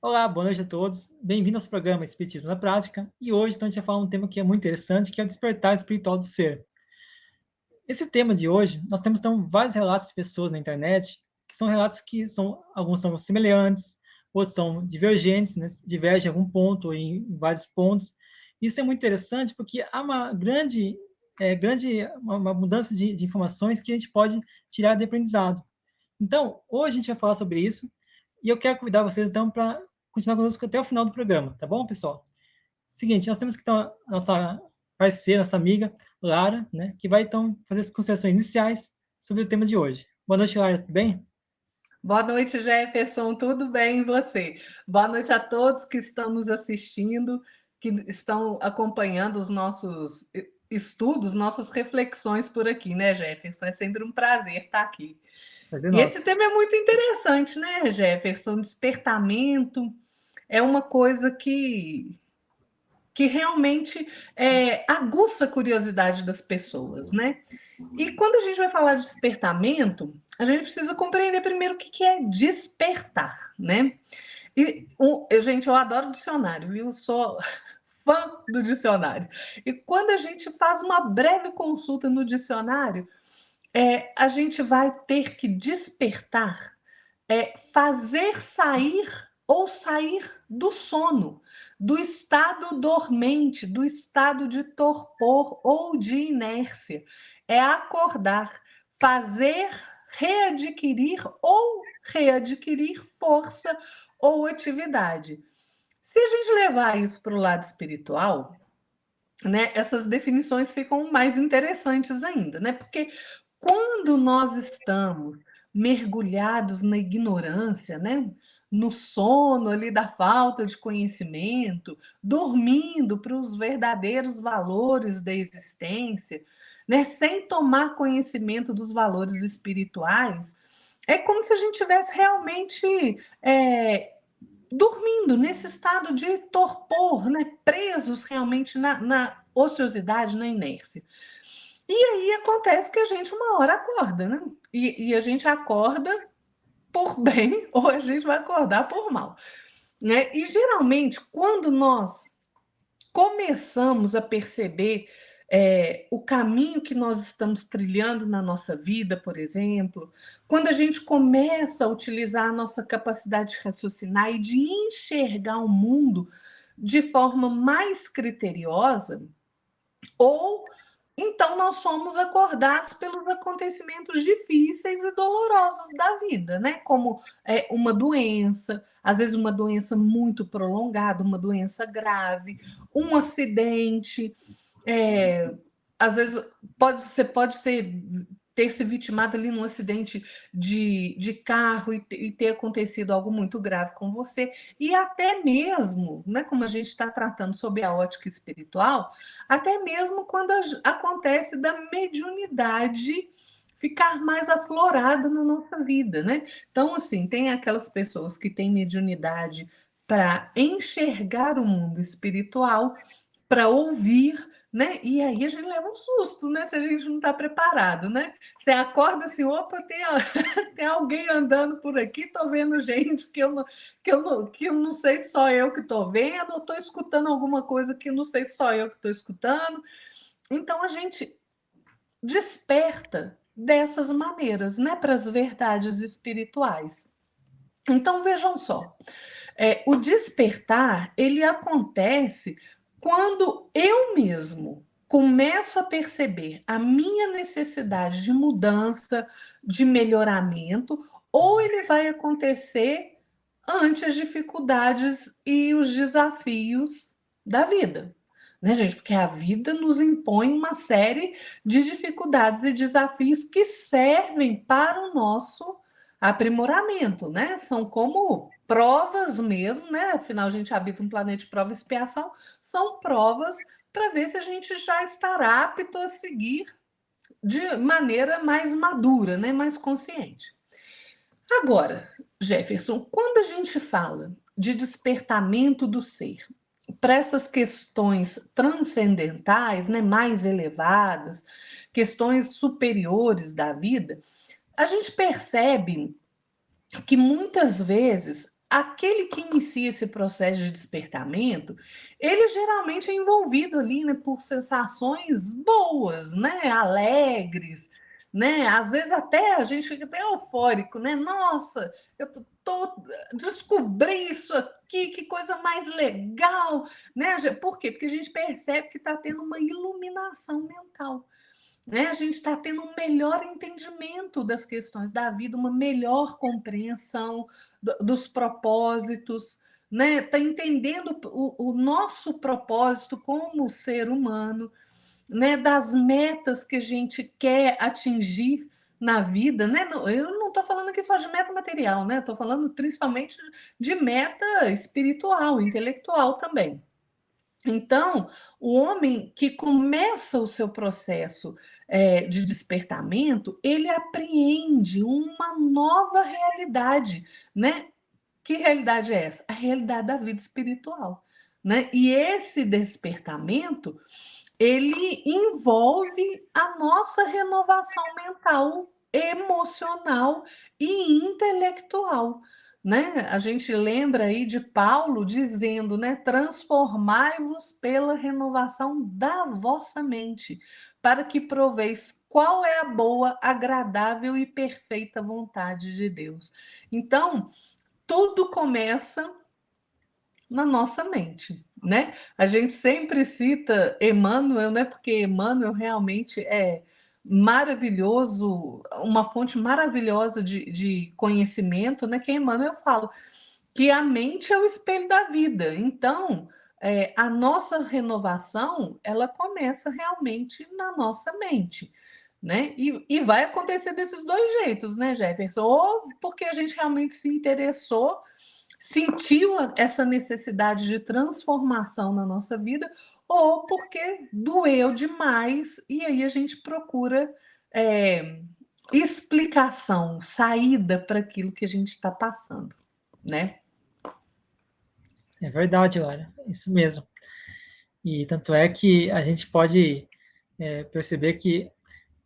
Olá, boa noite a todos. Bem-vindo ao nosso programa Espiritismo na Prática. E hoje então, a gente vai falar um tema que é muito interessante, que é o despertar espiritual do ser. Esse tema de hoje, nós temos então vários relatos de pessoas na internet, que são relatos que alguns são semelhantes, outros são divergentes, né? Divergem em algum ponto ou em vários pontos. Isso é muito interessante porque há uma uma mudança de informações que a gente pode tirar de aprendizado. Então, hoje a gente vai falar sobre isso e eu quero convidar vocês, então, para continuar conosco até o final do programa, tá bom, pessoal? Seguinte, nós temos que, então, a nossa parceira, nossa amiga, Lara, né, que vai, então, fazer as considerações iniciais sobre o tema de hoje. Boa noite, Lara, tudo bem? Boa noite, Jefferson. Tudo bem e você? Boa noite a todos que estão nos assistindo, que estão acompanhando os nossos estudos, nossas reflexões por aqui, né, Jefferson? É sempre um prazer estar aqui. Prazer E esse nosso. tema é muito interessante, né, Jefferson? Despertamento é uma coisa que realmente aguça a curiosidade das pessoas, né? E quando a gente vai falar de despertamento, a gente precisa compreender primeiro o que é despertar, né? Gente, eu adoro dicionário, viu? Sou fã do dicionário. E quando a gente faz uma breve consulta no dicionário, a gente vai ter que despertar, fazer sair ou sair do sono, do estado dormente, do estado de torpor ou de inércia. É acordar, fazer readquirir ou readquirir força ou atividade. Se a gente levar isso para o lado espiritual, né, essas definições ficam mais interessantes ainda, né? Porque quando nós estamos mergulhados na ignorância, né, no sono ali da falta de conhecimento, dormindo para os verdadeiros valores da existência, né, sem tomar conhecimento dos valores espirituais, é como se a gente tivesse realmente dormindo nesse estado de torpor, né, presos realmente na ociosidade, na inércia. E aí acontece que a gente uma hora acorda, né? E a gente acorda por bem ou a gente vai acordar por mal, né? E geralmente, quando nós começamos a perceber o caminho que nós estamos trilhando na nossa vida, por exemplo, quando a gente começa a utilizar a nossa capacidade de raciocinar e de enxergar o mundo de forma mais criteriosa, ou então nós somos acordados pelos acontecimentos difíceis e dolorosos da vida, né? Como uma doença, às vezes uma doença muito prolongada, uma doença grave, um acidente, é, às vezes pode ser ter se vitimado ali num acidente de carro e ter acontecido algo muito grave com você, e até mesmo, né, como a gente está tratando sob a ótica espiritual, até mesmo quando acontece da mediunidade ficar mais aflorada na nossa vida, né? Então, assim, tem aquelas pessoas que têm mediunidade para enxergar o mundo espiritual, para ouvir, né? E aí a gente leva um susto, né? Se a gente não está preparado, né? Você acorda assim, opa, tem alguém andando por aqui, estou vendo gente que eu não sei se só eu que estou vendo, ou estou escutando alguma coisa que não sei se só eu que estou escutando. Então a gente desperta dessas maneiras, né? Para as verdades espirituais. Então vejam só, o despertar ele acontece quando eu mesmo começo a perceber a minha necessidade de mudança, de melhoramento, ou ele vai acontecer ante as dificuldades e os desafios da vida. Né, gente? Porque a vida nos impõe uma série de dificuldades e desafios que servem para o nosso aprimoramento, né? São como provas mesmo, né? Afinal, a gente habita um planeta de prova e expiação, são provas para ver se a gente já estará apto a seguir de maneira mais madura, né? Mais consciente. Agora, Jefferson, quando a gente fala de despertamento do ser para essas questões transcendentais, né, mais elevadas, questões superiores da vida, a gente percebe que muitas vezes aquele que inicia esse processo de despertamento, ele geralmente é envolvido ali, né, por sensações boas, né, alegres, né, às vezes até a gente fica até eufórico, né, nossa, eu descobri isso aqui, que coisa mais legal, né, por quê? Porque a gente percebe que está tendo uma iluminação mental, né? A gente está tendo um melhor entendimento das questões da vida, uma melhor compreensão dos propósitos, né? Está entendendo o nosso propósito como ser humano, né? Das metas que a gente quer atingir na vida, né? Eu não estou falando aqui só de meta material, né? Estou falando principalmente de meta espiritual, intelectual também. Então, o homem que começa o seu processo de despertamento, ele apreende uma nova realidade, né? Que realidade é essa? A realidade da vida espiritual, né? E esse despertamento, ele envolve a nossa renovação mental, emocional e intelectual, né? A gente lembra aí de Paulo dizendo, né? Transformai-vos pela renovação da vossa mente, para que proveis qual é a boa, agradável e perfeita vontade de Deus. Então, tudo começa na nossa mente, né? A gente sempre cita Emmanuel, né? Porque Emmanuel realmente é maravilhoso, uma fonte maravilhosa de conhecimento, né? Que Emmanuel fala que a mente é o espelho da vida. Então, a nossa renovação, ela começa realmente na nossa mente, né? E vai acontecer desses dois jeitos, né, Jefferson? Ou porque a gente realmente se interessou, sentiu essa necessidade de transformação na nossa vida, ou porque doeu demais e aí a gente procura explicação, saída para aquilo que a gente está passando, né? É verdade, Lara, isso mesmo. E tanto é que a gente pode perceber que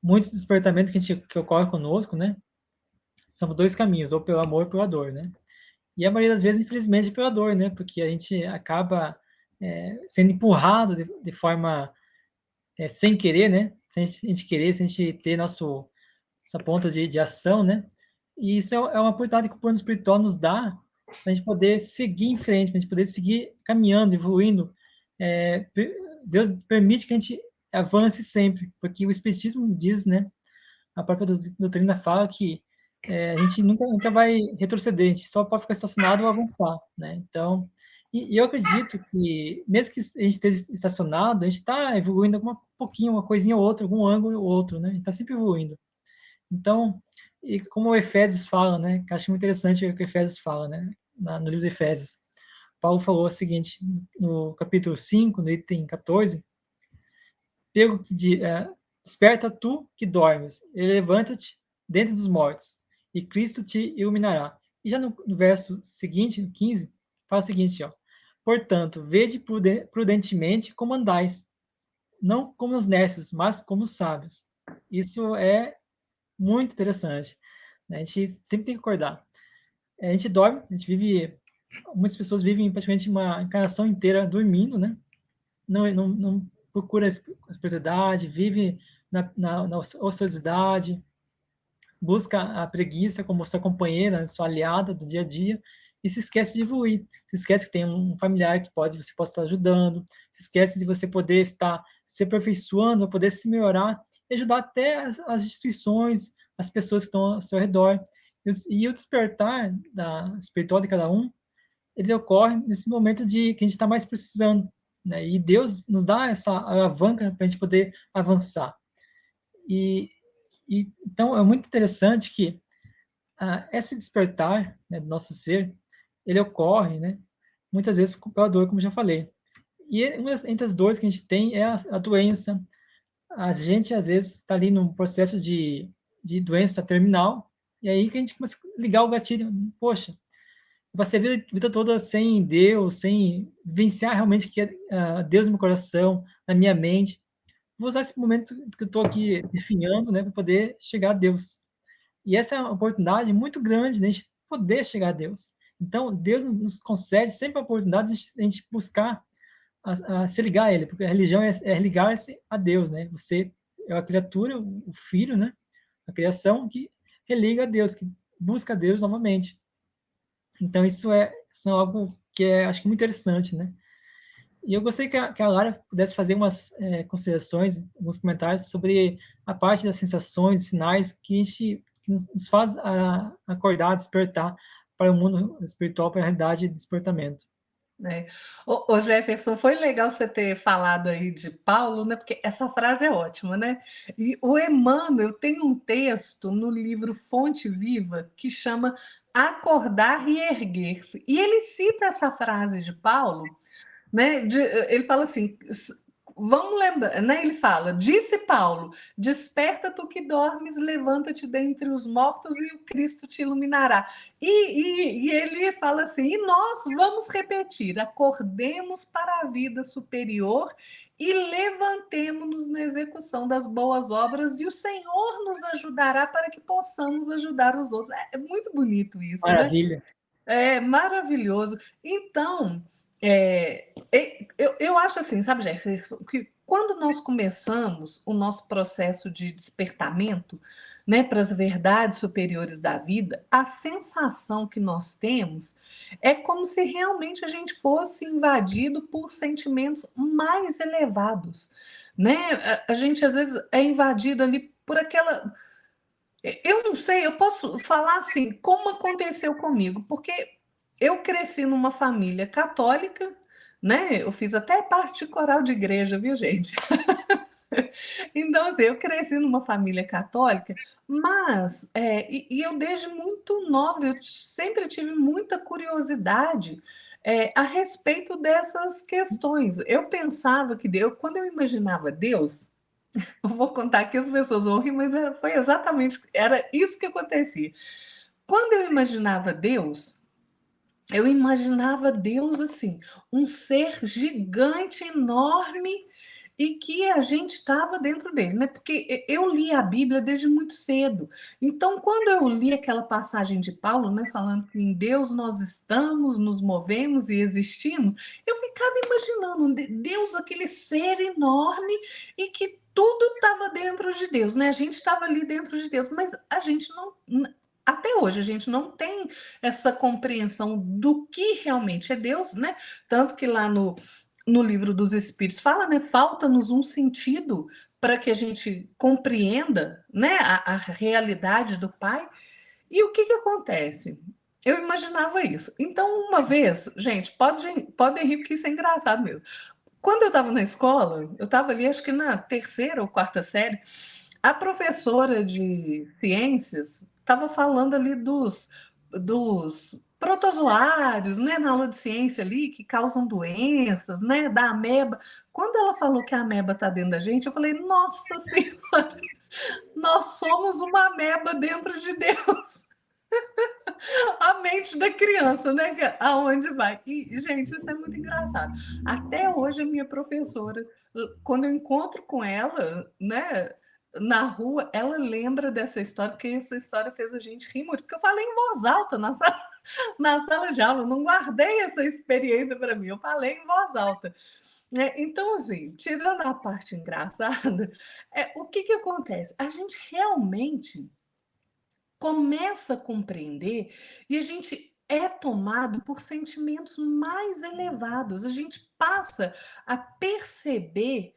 muitos despertamentos que ocorrem conosco, né, são dois caminhos, ou pelo amor ou pela dor, né? E a maioria das vezes, infelizmente, é pela dor, né? Porque a gente acaba sendo empurrado de forma sem querer, né? Sem a gente querer, sem a gente ter essa ponta de ação, né? E isso é uma oportunidade que o plano espiritual nos dá para a gente poder seguir em frente, para a gente poder seguir caminhando, evoluindo. É, Deus permite que a gente avance sempre, porque o Espiritismo diz, né? A própria doutrina fala que a gente nunca vai retroceder, a gente só pode ficar estacionado ou avançar, né? Então, e eu acredito que, mesmo que a gente esteja estacionado, a gente está evoluindo alguma pouquinho, uma coisinha ou outra, algum ângulo ou outro, né? A gente está sempre evoluindo. Então, e como o Efésios fala, né? Que eu acho muito interessante o que o Efésios fala, né? No livro de Efésios. Paulo falou o seguinte, no capítulo 5, no item 14, pelo que desperta tu que dormes, e levanta-te dentre dos mortos, e Cristo te iluminará. E já no verso seguinte, no 15, fala o seguinte, ó, portanto, vede prudentemente como andais, não como os nécios, mas como os sábios. Isso é muito interessante, né? A gente sempre tem que acordar. A gente dorme, a gente vive, muitas pessoas vivem praticamente uma encarnação inteira dormindo, né? Não procura a espiritualidade, vive na ociosidade, busca a preguiça como sua companheira, sua aliada do dia a dia, e se esquece de evoluir. Se esquece que tem um familiar que você pode estar ajudando, se esquece de você poder estar se aperfeiçoando, poder se melhorar e ajudar até as instituições, as pessoas que estão ao seu redor. E o despertar da espiritual de cada um, ele ocorre nesse momento de que a gente está mais precisando, né? E Deus nos dá essa alavanca para a gente poder avançar. Então é muito interessante que esse despertar, né, do nosso ser, ele ocorre, né, muitas vezes pela dor, como já falei. E entre as dores que a gente tem é a doença. A gente, às vezes, está ali num processo de doença terminal, e aí que a gente começa a ligar o gatilho. Poxa, eu passei a vida toda sem Deus, sem vivenciar realmente que Deus no meu coração, na minha mente. Vou usar esse momento que eu estou aqui definhando, né, para poder chegar a Deus. E essa é uma oportunidade muito grande de a gente poder chegar a Deus. Então, Deus nos concede sempre a oportunidade de a gente buscar se ligar a Ele, porque a religião é ligar-se a Deus, né? Você é a criatura, o filho, né? A criação que religa a Deus, que busca a Deus novamente. Então, isso é algo que acho que muito interessante, né? E eu gostaria que a Lara pudesse fazer umas considerações, alguns comentários sobre a parte das sensações, sinais que nos faz acordar, despertar para o mundo espiritual, para a realidade de despertamento. Né? Ô Jefferson, foi legal você ter falado aí de Paulo, né? Porque essa frase é ótima, né? E o Emmanuel tem um texto no livro Fonte Viva que chama Acordar e Erguer-se. E ele cita essa frase de Paulo, né? Ele fala assim: vamos lembrar, né? Ele fala: disse Paulo, desperta tu que dormes, levanta-te dentre os mortos e o Cristo te iluminará. E ele fala assim: e nós vamos repetir, acordemos para a vida superior e levantemo-nos na execução das boas obras, e o Senhor nos ajudará para que possamos ajudar os outros. É muito bonito isso, né? Maravilha. É maravilhoso. Então, eu acho assim, sabe, Jefferson, que quando nós começamos o nosso processo de despertamento, né, para as verdades superiores da vida, a sensação que nós temos é como se realmente a gente fosse invadido por sentimentos mais elevados, né? A gente às vezes é invadido ali por aquela. Eu não sei, eu posso falar assim, como aconteceu comigo, porque eu cresci numa família católica, né? Eu fiz até parte de coral de igreja, viu, gente? Então, assim, eu cresci numa família católica, mas e eu desde muito nova, eu sempre tive muita curiosidade a respeito dessas questões. Eu pensava que Deus, quando eu imaginava Deus, eu vou contar que as pessoas vão rir, mas foi exatamente, era isso que acontecia. Quando eu imaginava Deus assim, um ser gigante, enorme, e que a gente estava dentro dele, né? Porque eu li a Bíblia desde muito cedo. Então, quando eu li aquela passagem de Paulo, né, falando que em Deus nós estamos, nos movemos e existimos, eu ficava imaginando Deus, aquele ser enorme e que tudo estava dentro de Deus, né? A gente estava ali dentro de Deus, mas a gente não, até hoje a gente não tem essa compreensão do que realmente é Deus, né? Tanto que lá no livro dos Espíritos fala, né? Falta-nos um sentido para que a gente compreenda, né, a realidade do Pai. E o que acontece? Eu imaginava isso. Então, uma vez, gente, podem rir porque isso é engraçado mesmo. Quando eu estava na escola, eu estava ali, acho que na terceira ou quarta série, a professora de ciências estava falando ali dos protozoários, né, na aula de ciência ali, que causam doenças, né, da ameba. Quando ela falou que a ameba está dentro da gente, eu falei, nossa senhora, nós somos uma ameba dentro de Deus. A mente da criança, né? Aonde vai. E, gente, isso é muito engraçado. Até hoje, a minha professora, quando eu encontro com ela, né, na rua, ela lembra dessa história, porque essa história fez a gente rir muito, porque eu falei em voz alta na sala de aula, eu não guardei essa experiência para mim, eu falei em voz alta. Então, assim, tirando a parte engraçada, o que acontece? A gente realmente começa a compreender e a gente é tomado por sentimentos mais elevados. A gente passa a perceber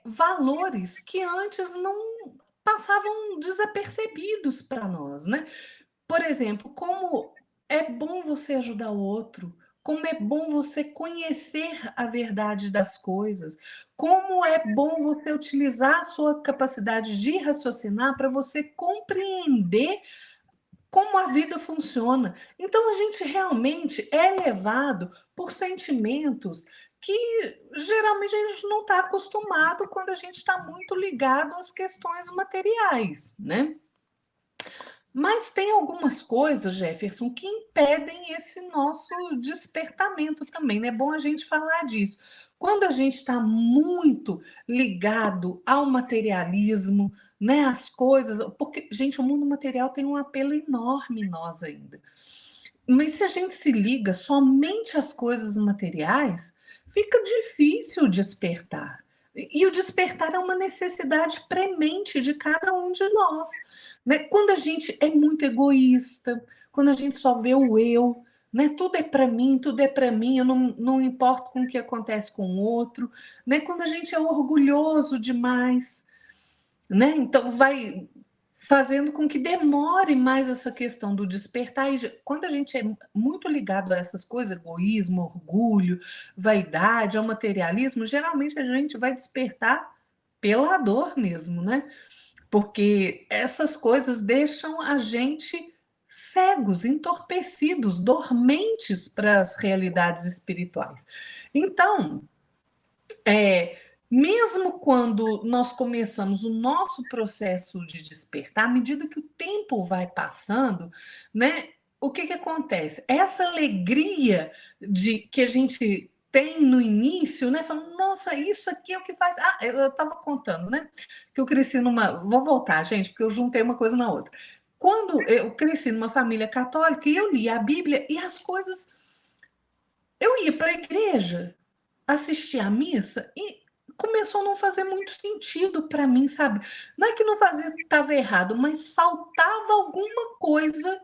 valores que antes não passavam desapercebidos para nós, né? Por exemplo, como é bom você ajudar o outro, como é bom você conhecer a verdade das coisas, como é bom você utilizar a sua capacidade de raciocinar para você compreender como a vida funciona. Então, a gente realmente é levado por sentimentos que geralmente a gente não está acostumado quando a gente está muito ligado às questões materiais, né? Mas tem algumas coisas, Jefferson, que impedem esse nosso despertamento também, né? É bom a gente falar disso. Quando a gente está muito ligado ao materialismo, né? As coisas, porque, gente, o mundo material tem um apelo enorme em nós ainda. Mas se a gente se liga somente às coisas materiais, fica difícil despertar. E o despertar é uma necessidade premente de cada um de nós, né? Quando a gente é muito egoísta, quando a gente só vê o eu, né? Tudo é para mim, eu não importo com o que acontece com o outro, né? Quando a gente é orgulhoso demais, né? Então vai fazendo com que demore mais essa questão do despertar. E quando a gente é muito ligado a essas coisas, egoísmo, orgulho, vaidade, ao materialismo, geralmente a gente vai despertar pela dor mesmo, né? Porque essas coisas deixam a gente cegos, entorpecidos, dormentes para as realidades espirituais. Então, mesmo quando nós começamos o nosso processo de despertar, à medida que o tempo vai passando, né, o que acontece? Essa alegria que a gente tem no início, né? Falando, nossa, isso aqui é o que faz. Ah, eu estava contando, né? Que eu cresci numa. Vou voltar, gente, porque eu juntei uma coisa na outra. Quando eu cresci numa família católica e eu li a Bíblia e as coisas. Eu ia para a igreja, assistir à missa e começou a não fazer muito sentido para mim, sabe? Não é que não fazia, estava errado, mas faltava alguma coisa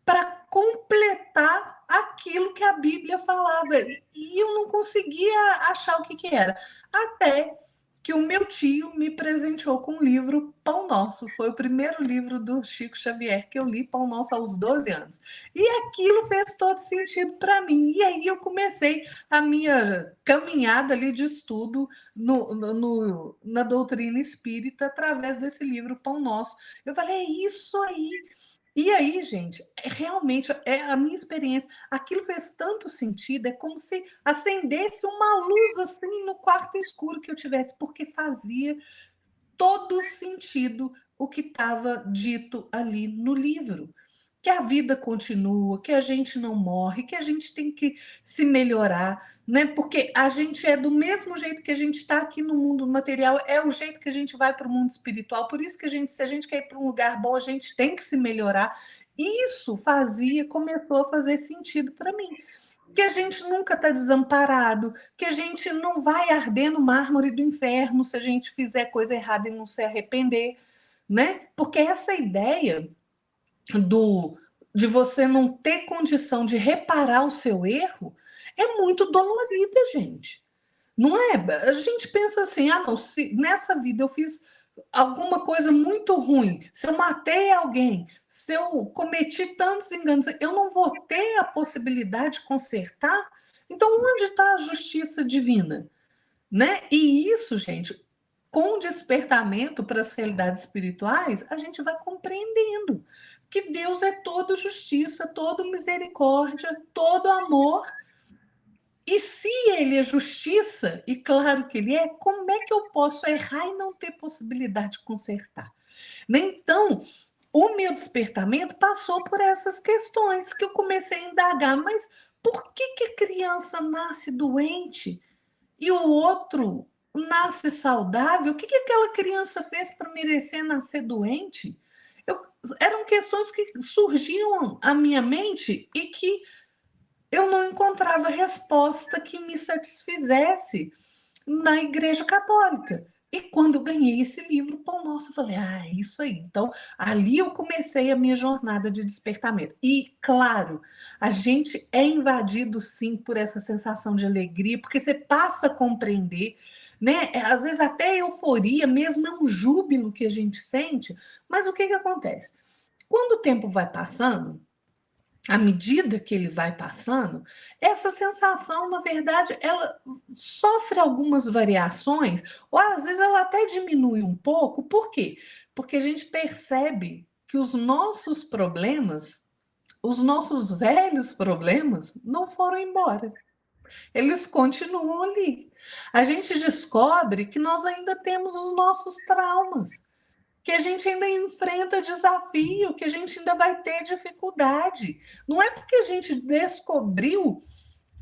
para completar aquilo que a Bíblia falava. E eu não conseguia achar o que era. Até que o meu tio me presenteou com o livro Pão Nosso. Foi o primeiro livro do Chico Xavier que eu li, Pão Nosso, aos 12 anos. E aquilo fez todo sentido para mim. E aí eu comecei a minha caminhada ali de estudo na doutrina espírita através desse livro Pão Nosso. Eu falei, é isso aí. E aí, gente, realmente é a minha experiência. Aquilo fez tanto sentido, é como se acendesse uma luz assim no quarto escuro que eu tivesse, porque fazia todo sentido o que estava dito ali no livro. Que a vida continua, que a gente não morre, que a gente tem que se melhorar, né? Porque a gente é do mesmo jeito que a gente está aqui no mundo material, é o jeito que a gente vai para o mundo espiritual. Por isso que se a gente quer ir para um lugar bom, a gente tem que se melhorar. Isso começou a fazer sentido para mim. Que a gente nunca está desamparado, que a gente não vai arder no mármore do inferno se a gente fizer coisa errada e não se arrepender, né? Porque essa ideia de você não ter condição de reparar o seu erro é muito dolorida, gente. Não é? A gente pensa assim, não, se nessa vida eu fiz alguma coisa muito ruim, se eu matei alguém, se eu cometi tantos enganos, eu não vou ter a possibilidade de consertar? Então, onde está a justiça divina? Né? E isso, gente, com o despertamento para as realidades espirituais, a gente vai compreendendo que Deus é todo justiça, todo misericórdia, todo amor. E se ele é justiça, e claro que ele é, como é que eu posso errar e não ter possibilidade de consertar? Né? Então, o meu despertamento passou por essas questões que eu comecei a indagar, mas por que a criança nasce doente e o outro nasce saudável? O que aquela criança fez para merecer nascer doente? Eram questões que surgiam à minha mente e que eu não encontrava resposta que me satisfizesse na Igreja Católica. E quando eu ganhei esse livro, Pão Nosso, eu falei, é isso aí. Então, ali eu comecei a minha jornada de despertamento. E, claro, a gente é invadido, sim, por essa sensação de alegria, porque você passa a compreender, né? Às vezes até euforia, mesmo é um júbilo que a gente sente. Mas o que acontece? Quando o tempo vai passando, à medida que ele vai passando, essa sensação, na verdade, ela sofre algumas variações, ou às vezes ela até diminui um pouco. Por quê? Porque a gente percebe que os nossos problemas, os nossos velhos problemas, não foram embora. Eles continuam ali. A gente descobre que nós ainda temos os nossos traumas, que a gente ainda enfrenta desafio, que a gente ainda vai ter dificuldade. Não é porque a gente descobriu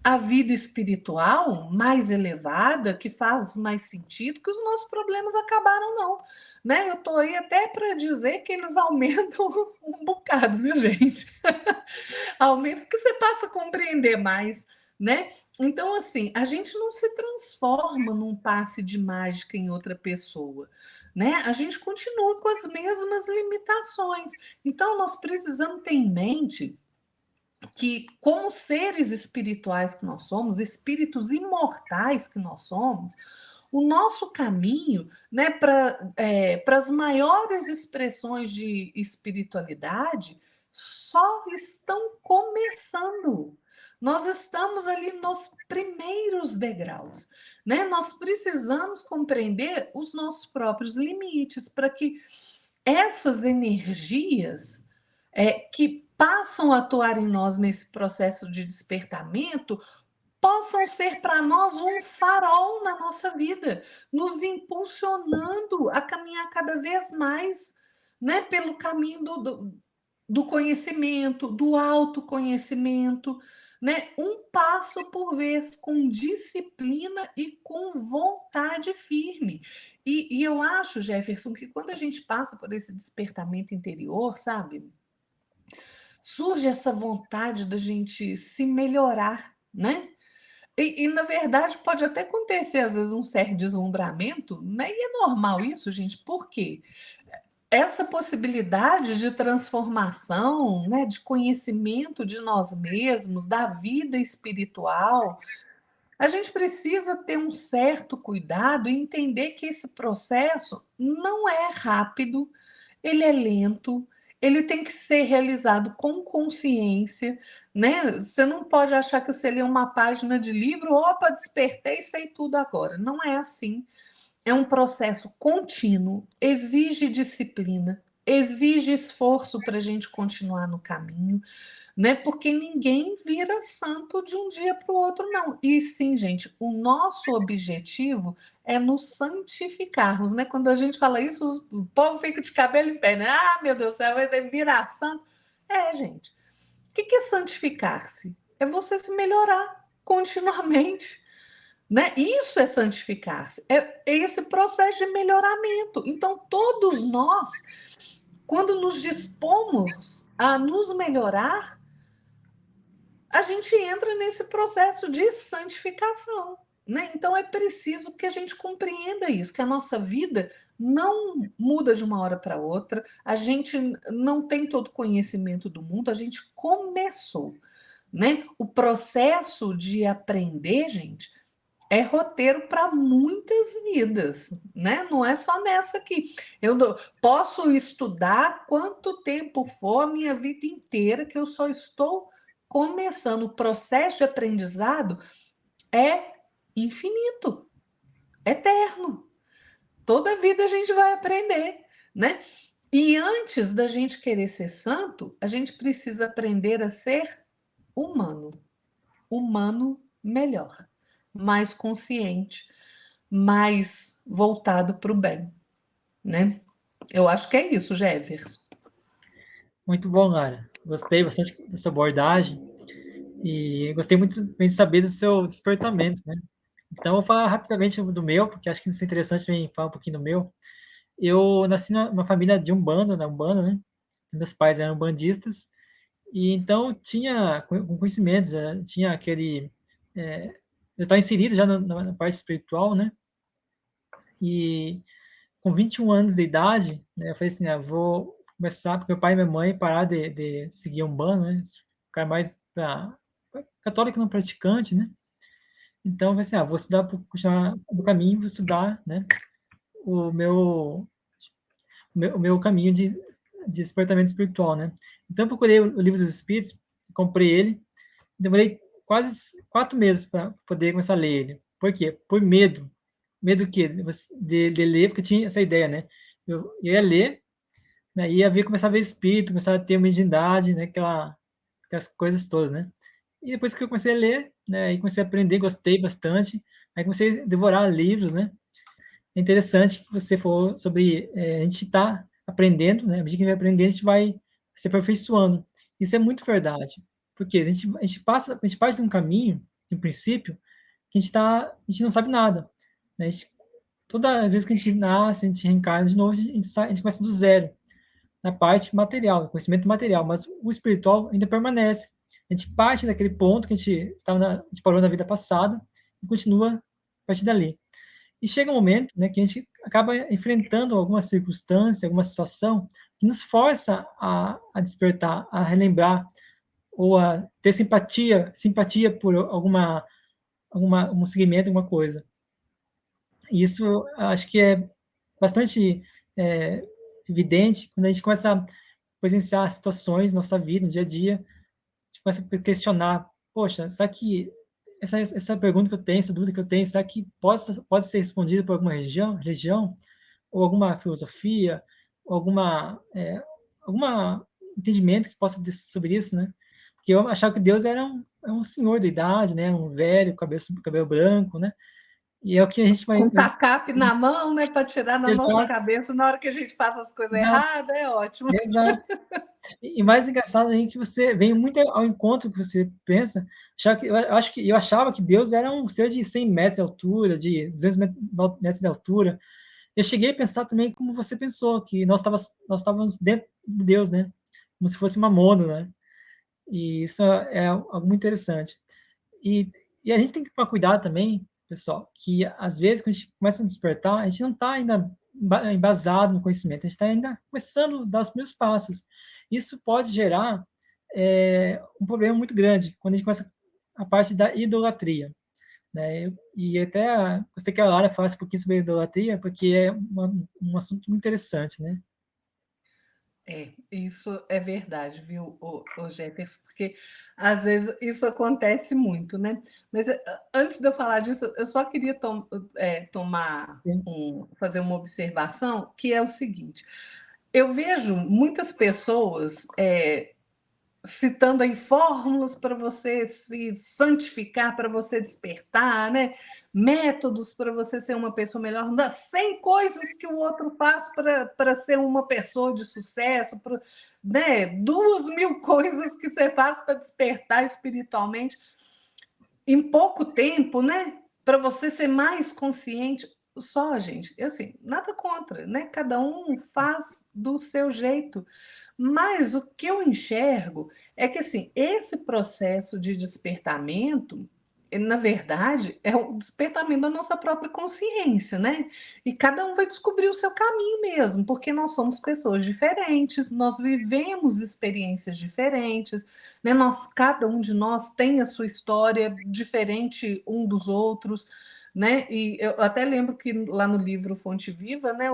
a vida espiritual mais elevada, que faz mais sentido, que os nossos problemas acabaram, não. Né? Eu estou aí até para dizer que eles aumentam um bocado, viu, gente? Aumenta porque você passa a compreender mais, né? Então, assim, a gente não se transforma num passe de mágica em outra pessoa, né? A gente continua com as mesmas limitações. Então, nós precisamos ter em mente que, como seres espirituais que nós somos, espíritos imortais que nós somos, o nosso caminho, né, para as maiores expressões de espiritualidade só estão começando. Nós estamos ali nos primeiros degraus, né? Nós precisamos compreender os nossos próprios limites para que essas energias que passam a atuar em nós nesse processo de despertamento possam ser para nós um farol na nossa vida, nos impulsionando a caminhar cada vez mais, né, pelo caminho do conhecimento, do autoconhecimento, né? Um passo por vez, com disciplina e com vontade firme. E eu acho, Jefferson, que quando a gente passa por esse despertamento interior, sabe, surge essa vontade da gente se melhorar, né? Na verdade, pode até acontecer, às vezes, um certo deslumbramento, né? E é normal isso, gente, por quê? Essa possibilidade de transformação, né, de conhecimento de nós mesmos, da vida espiritual, a gente precisa ter um certo cuidado e entender que esse processo não é rápido, ele é lento, ele tem que ser realizado com consciência, né? Você não pode achar que você lê uma página de livro, opa, despertei e sei tudo agora. Não é assim. É um processo contínuo, exige disciplina, exige esforço para a gente continuar no caminho, né? Porque ninguém vira santo de um dia para o outro, não. E sim, gente, o nosso objetivo é nos santificarmos, né? Quando a gente fala isso, o povo fica de cabelo em pé, né? Ah, meu Deus do céu, vai virar santo. Gente. O que é santificar-se? É você se melhorar continuamente. Né? Isso é santificar-se, é esse processo de melhoramento. Então, todos nós, quando nos dispomos a nos melhorar, a gente entra nesse processo de santificação. Né? Então, é preciso que a gente compreenda isso, que a nossa vida não muda de uma hora para outra, a gente não tem todo o conhecimento do mundo, a gente começou. Né? O processo de aprender, gente, é roteiro para muitas vidas, né? Não é só nessa aqui. Eu posso estudar quanto tempo for a minha vida inteira, que eu só estou começando. O processo de aprendizado é infinito, eterno. Toda vida a gente vai aprender, né? E antes da gente querer ser santo, a gente precisa aprender a ser humano. Humano melhor, mais consciente, mais voltado para o bem, né? Eu acho que é isso, Jefferson. Muito bom, Lara. Gostei bastante dessa abordagem e gostei muito de saber do seu despertamento, né? Então, eu vou falar rapidamente do meu, porque acho que isso é interessante também falar um pouquinho do meu. Eu nasci numa família de Umbanda, né? Meus pais eram bandistas, e então tinha conhecimento, já tinha aquele. Já estava inserido já na parte espiritual, né? E com 21 anos de idade, né, eu falei assim: vou começar, porque meu pai e minha mãe pararam de seguir Umbanda, né? Ficar mais para católico não praticante, né? Então, eu falei assim: vou estudar, continuar no caminho, vou estudar, né? O meu caminho de despertamento espiritual, né? Então, eu procurei o livro dos Espíritos, comprei ele, demorei quase 4 meses para poder começar a ler ele. Por quê? Por medo. Medo do quê? De ler, porque tinha essa ideia, né? Eu ia ler, né? Ia ver, começar a ver espírito, começar a ter uma mediunidade, né? Aquelas coisas todas, né? E depois que eu comecei a ler, né? Aí comecei a aprender, gostei bastante. Aí comecei a devorar livros, né? É interessante que você falou sobre a gente está aprendendo, né? À medida que a gente vai aprendendo, a gente vai se aperfeiçoando. Isso é muito verdade, porque a gente parte de um caminho de um princípio, que a gente não sabe nada, né? Toda vez que a gente nasce, a gente reencarna de novo, a gente começa do zero, na parte material, no conhecimento material, mas o espiritual ainda permanece. A gente parte daquele ponto que a gente parou na vida passada e continua a partir dali. E chega um momento, né, que a gente acaba enfrentando alguma circunstância, alguma situação que nos força a despertar, a relembrar ou a ter simpatia por um segmento, alguma coisa. E isso acho que é bastante é, evidente quando a gente começa a presenciar situações na nossa vida, no dia a dia, a gente começa a questionar, poxa, será que essa pergunta que eu tenho, essa dúvida que eu tenho, será que pode ser respondida por alguma religião ou alguma filosofia, ou alguma entendimento que possa ter sobre isso, né? Porque eu achava que Deus é um senhor da idade, né? Um velho, cabelo branco, né? E é o que a gente Com tacape na mão, né, para tirar na nossa Exato, cabeça na hora que a gente faz as coisas exato, erradas, é ótimo. exato. E mais engraçado é que você vem muito ao encontro que você pensa, eu achava que Deus era um ser de 100 metros de altura, de 200 metros de altura. Eu cheguei a pensar também como você pensou, que nós estávamos dentro de Deus, né? Como se fosse uma mônada, né? E isso é algo muito interessante. E, e a gente tem que tomar cuidado também, pessoal, que às vezes quando a gente começa a despertar, a gente não está ainda embasado no conhecimento, a gente está ainda começando a dar os primeiros passos. Isso pode gerar um problema muito grande quando a gente começa a parte da idolatria, né? E até gostei que a Lara falasse um pouquinho sobre a idolatria, porque é um assunto muito interessante, né? É, isso é verdade, viu, o Jefferson, porque às vezes isso acontece muito, né? Mas antes de eu falar disso, eu só queria Sim, fazer uma observação, que é o seguinte: eu vejo muitas pessoas citando aí fórmulas para você se santificar, para você despertar, né? Métodos para você ser uma pessoa melhor, 100 coisas que o outro faz para ser uma pessoa de sucesso, né? 2.000 coisas que você faz para despertar espiritualmente em pouco tempo, né? Para você ser mais consciente. Só, gente, assim, nada contra, né? Cada um faz do seu jeito. Mas o que eu enxergo é que assim, esse processo de despertamento, na verdade, é o despertamento da nossa própria consciência, né? E cada um vai descobrir o seu caminho mesmo, porque nós somos pessoas diferentes, nós vivemos experiências diferentes, né? Cada um de nós tem a sua história diferente um dos outros, né? E eu até lembro que lá no livro Fonte Viva, né,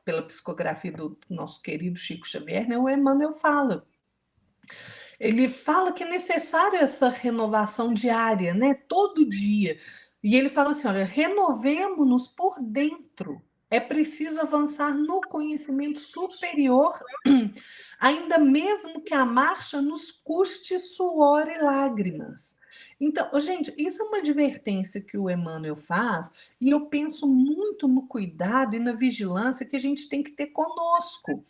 pela psicografia do nosso querido Chico Xavier, né, o Emmanuel fala. Ele fala que é necessário essa renovação diária, né, todo dia. E ele fala assim, olha, renovemos-nos por dentro. É preciso avançar no conhecimento superior, ainda mesmo que a marcha nos custe suor e lágrimas. Então, gente, isso é uma advertência que o Emmanuel faz, e eu penso muito no cuidado e na vigilância que a gente tem que ter conosco,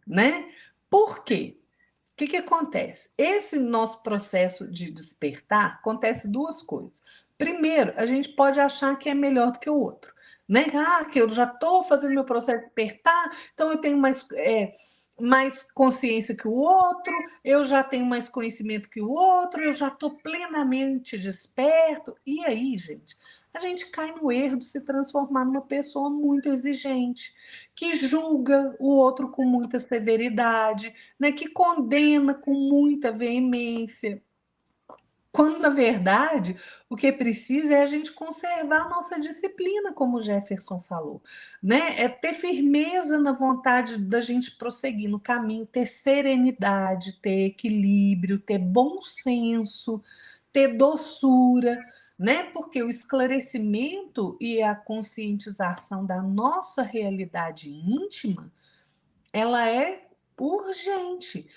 né? Por quê? O que acontece? Esse nosso processo de despertar acontece duas coisas. Primeiro, a gente pode achar que é melhor do que o outro, né? Ah, que eu já estou fazendo meu processo de despertar, então eu tenho mais consciência que o outro, eu já tenho mais conhecimento que o outro, eu já estou plenamente desperto. E aí, gente, a gente cai no erro de se transformar numa pessoa muito exigente, que julga o outro com muita severidade, né, que condena com muita veemência. Quando, na verdade, o que precisa é a gente conservar a nossa disciplina, como o Jefferson falou, né? É ter firmeza na vontade da gente prosseguir no caminho, ter serenidade, ter equilíbrio, ter bom senso, ter doçura, né? Porque o esclarecimento e a conscientização da nossa realidade íntima, ela é urgente.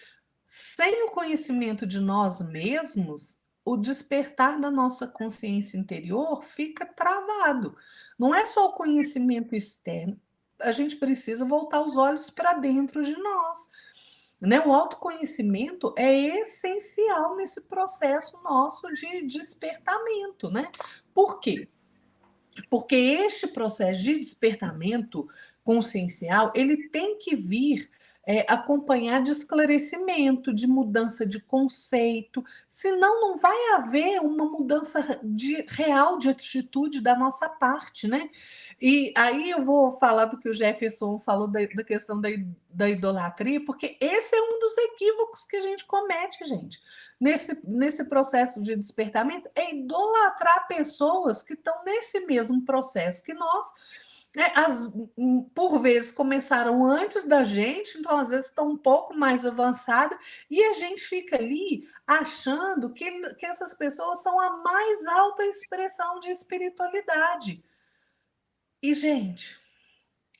Sem o conhecimento de nós mesmos, o despertar da nossa consciência interior fica travado. Não é só o conhecimento externo, a gente precisa voltar os olhos para dentro de nós. né? O autoconhecimento é essencial nesse processo nosso de despertamento, né? Por quê? Porque este processo de despertamento consciencial, ele tem que vir acompanhar de esclarecimento, de mudança de conceito, senão não vai haver uma mudança real de atitude da nossa parte, né? E aí eu vou falar do que o Jefferson falou da questão da idolatria, porque esse é um dos equívocos que a gente comete, gente, nesse processo de despertamento, é idolatrar pessoas que estão nesse mesmo processo que nós, né? Por vezes começaram antes da gente, então às vezes estão um pouco mais avançadas, e a gente fica ali achando que essas pessoas são a mais alta expressão de espiritualidade. E, gente,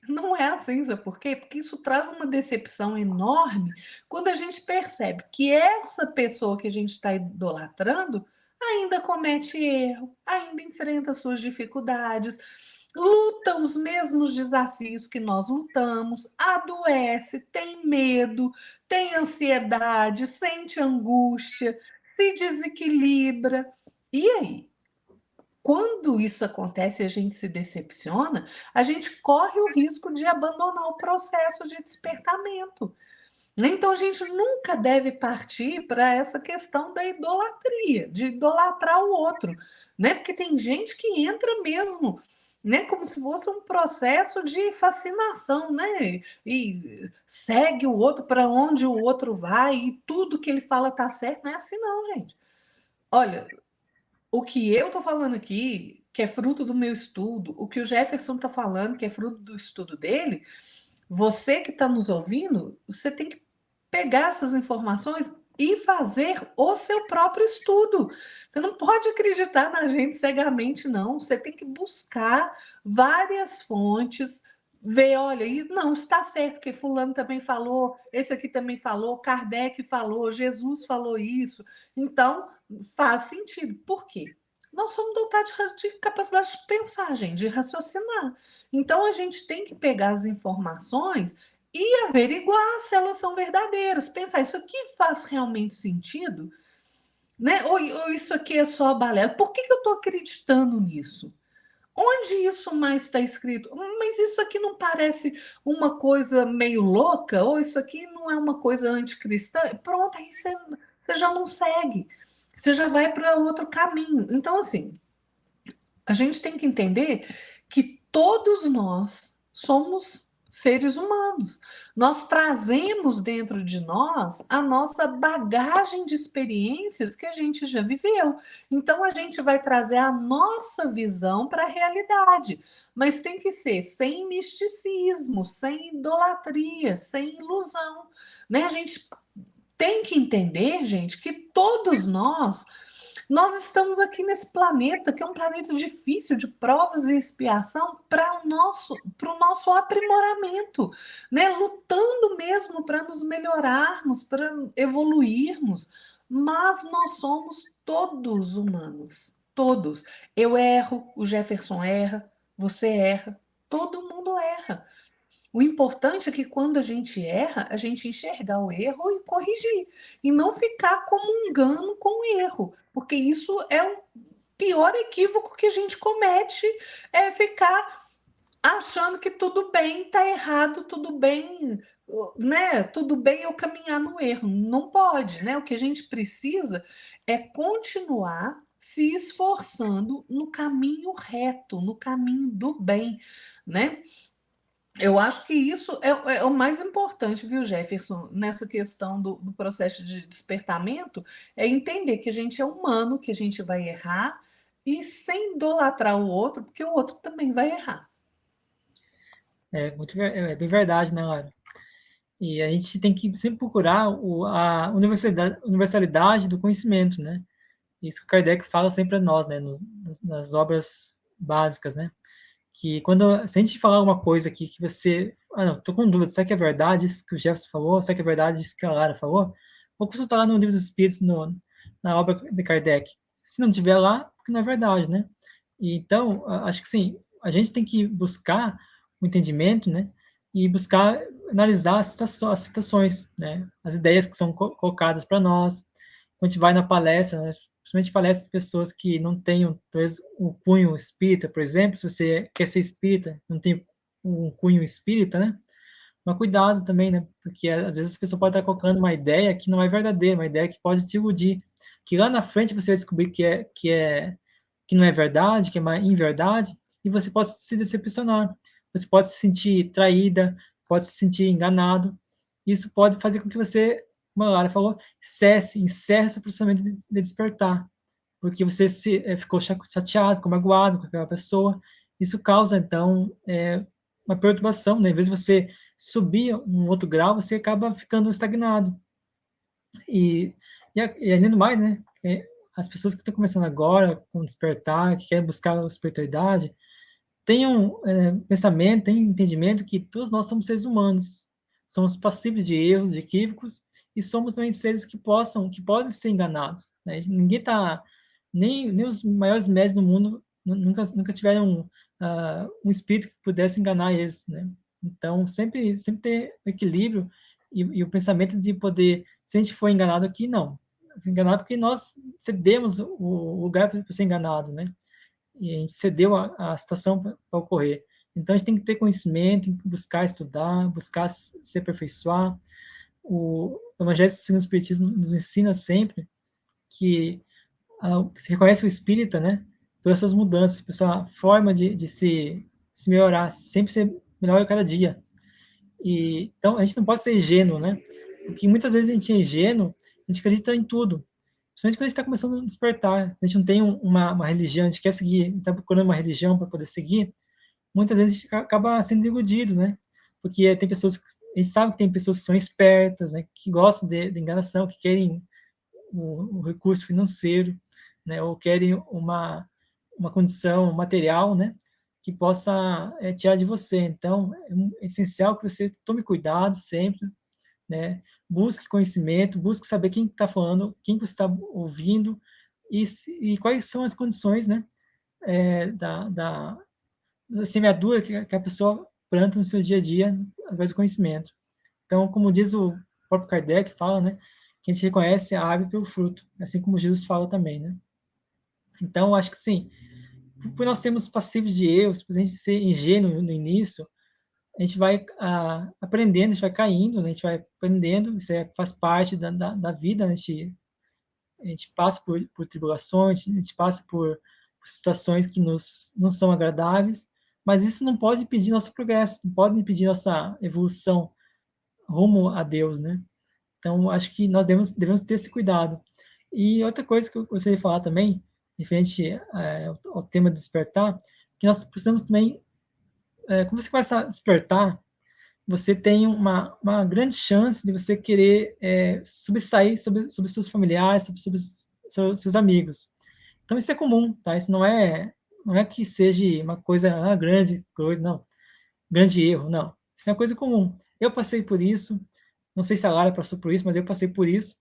não é assim, sabe por quê? Porque isso traz uma decepção enorme quando a gente percebe que essa pessoa que a gente está idolatrando ainda comete erro, ainda enfrenta suas dificuldades, luta os mesmos desafios que nós lutamos, adoece, tem medo, tem ansiedade, sente angústia, se desequilibra. E aí? Quando isso acontece e a gente se decepciona, a gente corre o risco de abandonar o processo de despertamento. Então, a gente nunca deve partir para essa questão da idolatria, de idolatrar o outro, né? Porque tem gente que entra mesmo, né? Como se fosse um processo de fascinação, né? E segue o outro para onde o outro vai e tudo que ele fala tá certo. Não é assim, não, gente. Olha, o que eu estou falando aqui, que é fruto do meu estudo, o que o Jefferson está falando, que é fruto do estudo dele, você que está nos ouvindo, você tem que pegar essas informações e fazer o seu próprio estudo. Você não pode acreditar na gente cegamente, não. Você tem que buscar várias fontes, ver, olha, não, está certo que fulano também falou, esse aqui também falou, Kardec falou, Jesus falou isso. Então, faz sentido. Por quê? Nós somos dotados de capacidade de pensar, gente, de raciocinar. Então, a gente tem que pegar as informações e averiguar se elas são verdadeiras. Pensar, isso aqui faz realmente sentido? Né? Ou isso aqui é só balela? Por que eu estou acreditando nisso? Onde isso mais está escrito? Mas isso aqui não parece uma coisa meio louca? Ou isso aqui não é uma coisa anticristã? Pronto, aí você já não segue. Você já vai para outro caminho. Então, assim, a gente tem que entender que todos nós somos seres humanos. Nós trazemos dentro de nós a nossa bagagem de experiências que a gente já viveu. Então a gente vai trazer a nossa visão para a realidade, mas tem que ser sem misticismo, sem idolatria, sem ilusão, né? A gente tem que entender, gente, que todos nós estamos aqui nesse planeta, que é um planeta difícil de provas e expiação para o nosso aprimoramento, né? Lutando mesmo para nos melhorarmos, para evoluirmos, mas nós somos todos humanos, todos. Eu erro, o Jefferson erra, você erra, todo mundo erra. O importante é que quando a gente erra, a gente enxergar o erro e corrigir. E não ficar comungando com o erro, porque isso é o pior equívoco que a gente comete, é ficar achando que tudo bem, está errado, tudo bem, né? Tudo bem eu caminhar no erro. Não pode, né? O que a gente precisa é continuar se esforçando no caminho reto, no caminho do bem, né? Eu acho que isso é o mais importante, viu, Jefferson, nessa questão do processo de despertamento, é entender que a gente é humano, que a gente vai errar, e sem idolatrar o outro, porque o outro também vai errar. É bem verdade, né, Laura? E a gente tem que sempre procurar a universalidade do conhecimento, né? Isso que Kardec fala sempre a nós, né, nas obras básicas, né? Que quando, se a gente falar uma coisa aqui que você, não, tô com dúvida, será que é verdade isso que o Jefferson falou? Será que é verdade isso que a Lara falou? Vou consultar lá no Livro dos Espíritos, na obra de Kardec. Se não tiver lá, porque não é verdade, né? E, então, acho que sim, a gente tem que buscar o entendimento, né? e buscar analisar as situações, né? As ideias que são colocadas para nós. Quando a gente vai na palestra, né? Principalmente palestras de pessoas que não tenham, talvez, um cunho espírita, por exemplo, se você quer ser espírita, não tem um cunho espírita, né? Mas cuidado também, né? Porque às vezes a pessoa pode estar colocando uma ideia que não é verdadeira, uma ideia que pode te iludir, que lá na frente você vai descobrir que não é verdade, que é uma inverdade, e você pode se decepcionar. Você pode se sentir traída, pode se sentir enganado. Isso pode fazer com que você, como a Lara falou, encerre seu processamento de despertar, porque você ficou chateado, ficou magoado com aquela pessoa. Isso causa, então, uma perturbação, né? Em vez de você subir um outro grau, você acaba ficando estagnado. E além do mais, né? As pessoas que estão começando agora com despertar, que querem buscar a espiritualidade, tenham pensamento, tenham entendimento que todos nós somos seres humanos, somos passíveis de erros, de equívocos, e somos também seres que podem ser enganados, né? Ninguém está, nem os maiores médios do mundo nunca tiveram um espírito que pudesse enganar eles, né? Então, sempre ter equilíbrio e o pensamento de poder, se a gente for enganado aqui, não. Enganado porque nós cedemos o lugar para ser enganado, né? E a gente cedeu a situação para ocorrer. Então, a gente tem que ter conhecimento, tem que buscar estudar, buscar se aperfeiçoar. O Evangelho segundo o Espiritismo nos ensina sempre que se reconhece o espírita, né, por essas mudanças, por essa forma de se melhorar, sempre ser melhor a cada dia. Então, a gente não pode ser ingênuo, né? Porque muitas vezes a gente é ingênuo, a gente acredita em tudo. Principalmente quando a gente está começando a despertar. A gente não tem uma religião, a gente quer seguir, a gente está procurando uma religião para poder seguir, muitas vezes a gente acaba sendo iludido, né? Porque tem pessoas que, a gente sabe que tem pessoas que são espertas, né? Que gostam de enganação, que querem o recurso financeiro, né? Ou querem uma condição material, né? Que possa tirar de você. Então, é essencial que você tome cuidado sempre, né? Busque conhecimento, busque saber quem está falando, quem você está ouvindo e quais são as condições, né? Da semeadura que a pessoa planta no seu dia a dia através do conhecimento. Então, como diz o próprio Kardec, fala, né? Que a gente reconhece a árvore pelo fruto, assim como Jesus fala também, né? Então, acho que sim, por nós sermos passivos de erros, por a gente ser ingênuo no início, a gente vai aprendendo, a gente vai caindo, né? A gente vai aprendendo, isso faz parte da vida, né? A gente passa por tribulações, a gente passa por situações que não são agradáveis, mas isso não pode impedir nosso progresso, não pode impedir nossa evolução rumo a Deus, né? Então, acho que nós devemos ter esse cuidado. E outra coisa que eu gostaria de falar também, referente ao tema de despertar, que nós precisamos também, como você começa a despertar, você tem uma grande chance de você querer sobressair sobre seus familiares, sobre seus amigos. Então, isso é comum, tá? Isso não é que seja uma coisa grande, não, grande erro, não. Isso é uma coisa comum. Eu passei por isso, não sei se a Lara passou por isso, mas eu passei por isso.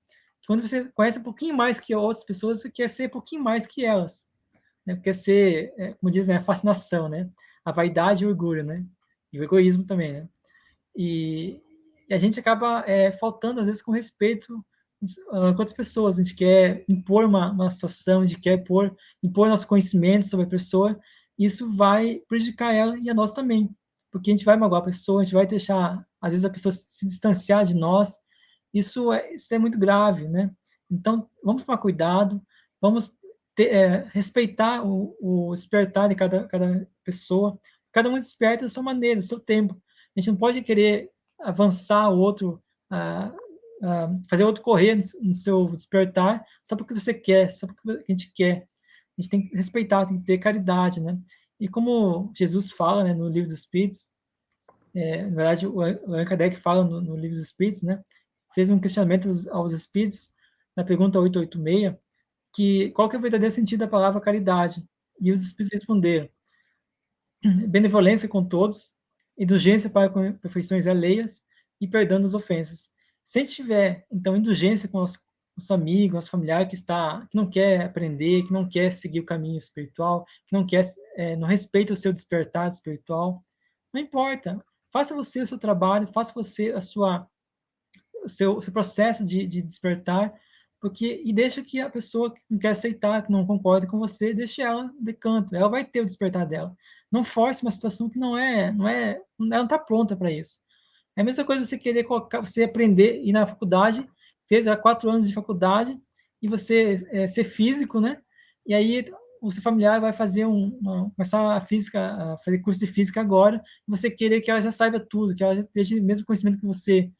Quando você conhece um pouquinho mais que outras pessoas, você quer ser um pouquinho mais que elas, né? Quer ser, como dizem, a fascinação, né? A vaidade e o orgulho, né? E o egoísmo também, né? E, e a gente acaba faltando, às vezes, com respeito com outras pessoas. A gente quer impor uma situação, a gente quer impor nosso conhecimento sobre a pessoa, e isso vai prejudicar ela e a nós também, porque a gente vai magoar a pessoa, a gente vai deixar, às vezes, a pessoa se distanciar de nós. Isso é muito grave, né? Então, vamos tomar cuidado, vamos respeitar o despertar de cada pessoa. Cada um desperta da sua maneira, do seu tempo. A gente não pode querer avançar o outro, fazer o outro correr no seu despertar só porque você quer, só porque a gente quer. A gente tem que respeitar, tem que ter caridade, né? E como Jesus fala, né, no Livro dos Espíritos, na verdade, o Allan Kardec fala no Livro dos Espíritos, né? Fez um questionamento aos espíritos, na pergunta 886, que qual que é o verdadeiro sentido da palavra caridade? E os espíritos responderam: benevolência com todos, indulgência para com perfeições alheias e perdão das ofensas. Se a gente tiver, então, indulgência com nosso amigo, nosso familiar que não quer aprender, que não quer seguir o caminho espiritual, que não respeita o seu despertar espiritual, não importa. faça você o seu trabalho, faça você o seu processo de despertar, porque e deixa que a pessoa que não quer aceitar, que não concorda com você, deixe ela de canto, ela vai ter o despertar dela. Não force uma situação que ela não está pronta para isso. É a mesma coisa você querer colocar, você aprender, ir na faculdade, fez 4 anos de faculdade, e você ser físico, né? E aí o seu familiar vai fazer começar a física, a fazer curso de física agora, e você querer que ela já saiba tudo, que ela já esteja o mesmo conhecimento que você.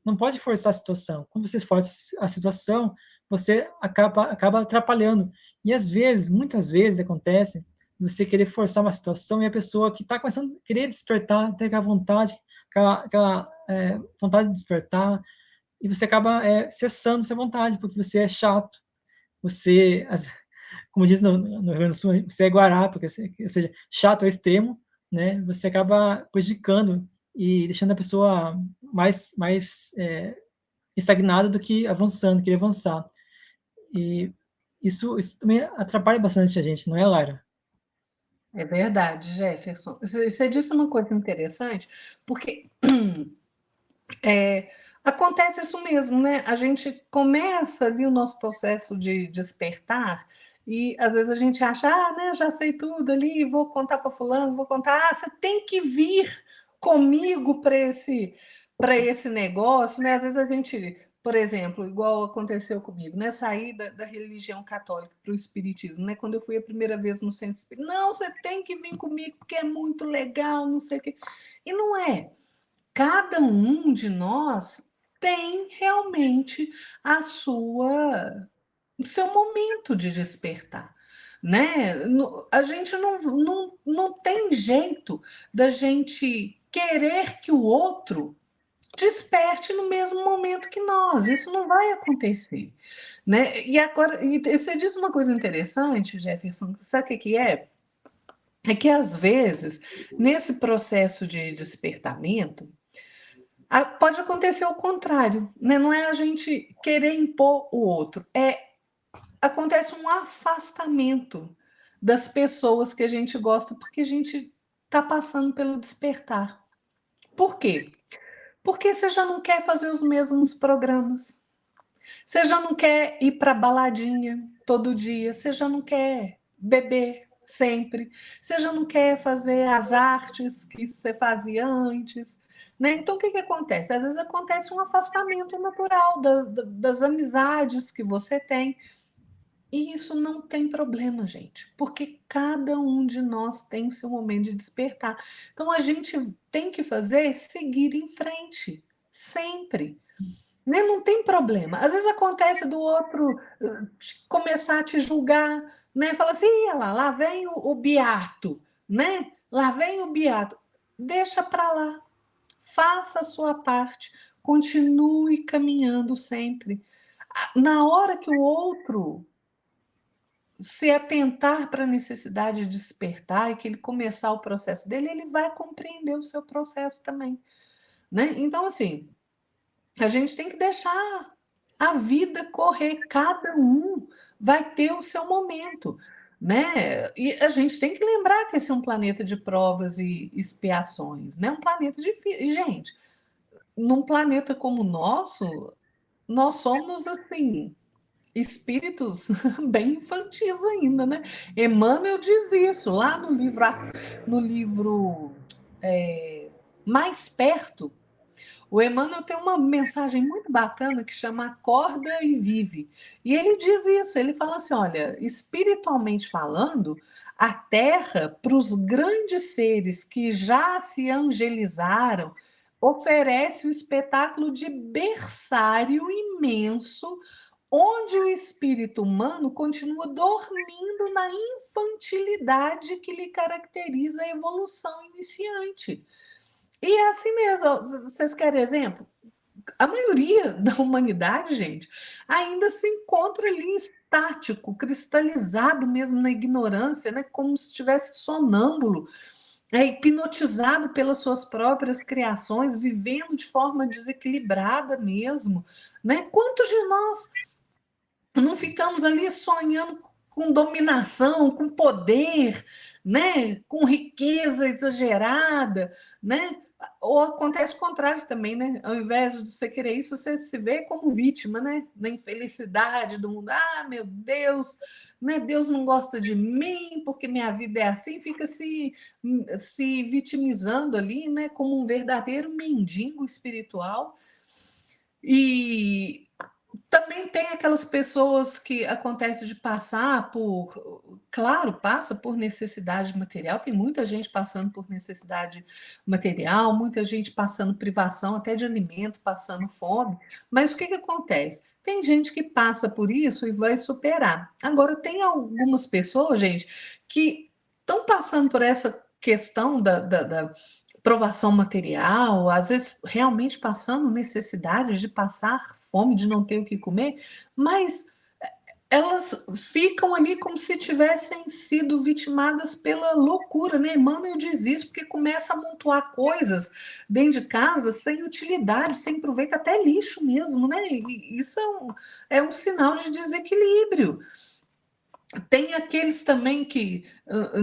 Não pode forçar a situação. Quando você força a situação, você acaba atrapalhando. E às vezes, muitas vezes acontece, você querer forçar uma situação e a pessoa que está começando a querer despertar, ter aquela vontade, aquela vontade de despertar, e você acaba cessando essa vontade, porque você é chato, você, como diz no Rio Grande do Sul, você é guará, ou seja, chato ao extremo, né? Você acaba prejudicando e deixando a pessoa mais estagnada do que avançando, querer avançar. E isso também atrapalha bastante a gente, não é, Lara? É verdade, Jefferson. Você disse uma coisa interessante, porque acontece isso mesmo, né? A gente começa ali o nosso processo de despertar e às vezes a gente acha, né, já sei tudo ali, vou contar para fulano, vou contar, você tem que vir comigo para esse negócio, né? Às vezes a gente, por exemplo, igual aconteceu comigo, né? Sair da religião católica para o espiritismo, né? Quando eu fui a primeira vez no centro espírita, não, você tem que vir comigo porque é muito legal, não sei o quê. E não é. Cada um de nós tem realmente o seu momento de despertar, né? A gente não tem jeito da gente querer que o outro desperte no mesmo momento que nós. Isso não vai acontecer, né? E agora, você disse uma coisa interessante, Jefferson, sabe o que é? É que às vezes, nesse processo de despertamento, pode acontecer o contrário, né? Não é a gente querer impor o outro, acontece um afastamento das pessoas que a gente gosta, porque a gente está passando pelo despertar. Por quê? Porque você já não quer fazer os mesmos programas, você já não quer ir para baladinha todo dia, você já não quer beber sempre, você já não quer fazer as artes que você fazia antes, né? Então, o que acontece? Às vezes acontece um afastamento natural das amizades que você tem, e isso não tem problema, gente, porque cada um de nós tem o seu momento de despertar. Então, a gente tem que fazer seguir em frente, sempre. Né? Não tem problema. Às vezes acontece do outro começar a te julgar, né? Fala assim, lá vem o beato, né? Lá vem o beato. Deixa para lá. Faça a sua parte. Continue caminhando sempre. Na hora que o outro se atentar para a necessidade de despertar e que ele começar o processo dele, ele vai compreender o seu processo também, né? Então, assim, a gente tem que deixar a vida correr, cada um vai ter o seu momento, né? E a gente tem que lembrar que esse é um planeta de provas e expiações, né? Um planeta difícil. E, gente, num planeta como o nosso, nós somos assim espíritos bem infantis ainda, né? Emmanuel diz isso lá no livro Mais Perto. O Emmanuel tem uma mensagem muito bacana que chama Acorda e Vive. E ele diz isso, ele fala assim, olha, espiritualmente falando, a Terra, para os grandes seres que já se angelizaram, oferece o espetáculo de berçário imenso, onde o espírito humano continua dormindo na infantilidade que lhe caracteriza a evolução iniciante. E é assim mesmo. Vocês querem exemplo? A maioria da humanidade, gente, ainda se encontra ali estático, cristalizado mesmo na ignorância, né? Como se estivesse sonâmbulo, hipnotizado pelas suas próprias criações, vivendo de forma desequilibrada mesmo, né? Quantos de nós não ficamos ali sonhando com dominação, com poder, né? Com riqueza exagerada, né? Ou acontece o contrário também, né? Ao invés de você querer isso, você se vê como vítima, né? Da infelicidade do mundo. Ah, meu Deus, né? Deus não gosta de mim porque minha vida é assim, fica se vitimizando ali, né? Como um verdadeiro mendigo espiritual. E também tem aquelas pessoas que acontece de passar por, claro, passa por necessidade material, tem muita gente passando por necessidade material, muita gente passando privação até de alimento, passando fome, mas o que acontece? Tem gente que passa por isso e vai superar. Agora, tem algumas pessoas, gente, que estão passando por essa questão da provação material, às vezes realmente passando necessidade de passar fome, de não ter o que comer, mas elas ficam ali como se tivessem sido vitimadas pela loucura, né? Emmanuel diz isso, porque começa a amontoar coisas dentro de casa sem utilidade, sem proveito, até lixo mesmo, né? E isso é um sinal de desequilíbrio. Tem aqueles também que,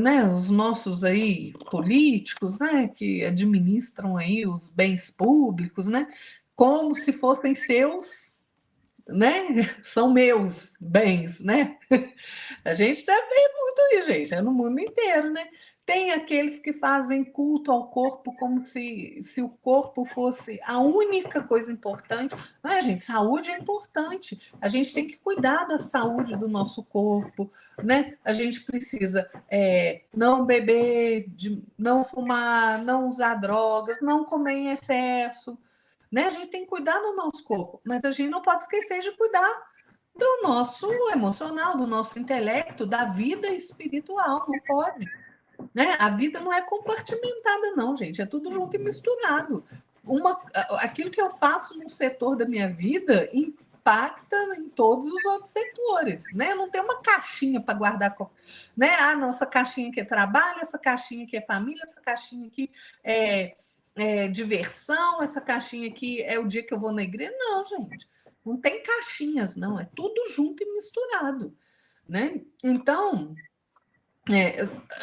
né, os nossos aí políticos, né, que administram aí os bens públicos, né, como se fossem seus, né, são meus bens, né? A gente já vê muito isso, gente, é no mundo inteiro, né? Tem aqueles que fazem culto ao corpo como se o corpo fosse a única coisa importante. Ah, gente, saúde é importante. A gente tem que cuidar da saúde do nosso corpo, né? A gente precisa não beber, não fumar, não usar drogas, não comer em excesso, né? A gente tem que cuidar do nosso corpo, mas a gente não pode esquecer de cuidar do nosso emocional, do nosso intelecto, da vida espiritual, não pode. Né? A vida não é compartimentada, não, gente, é tudo junto e misturado. Aquilo que eu faço num setor da minha vida impacta em todos os outros setores, né? Não tem uma caixinha para guardar, né? Ah, nossa caixinha aqui é trabalho, essa caixinha aqui é família, essa caixinha aqui é diversão, essa caixinha aqui é o dia que eu vou na igreja. Não, gente, não tem caixinhas, não, é tudo junto e misturado, né? Então,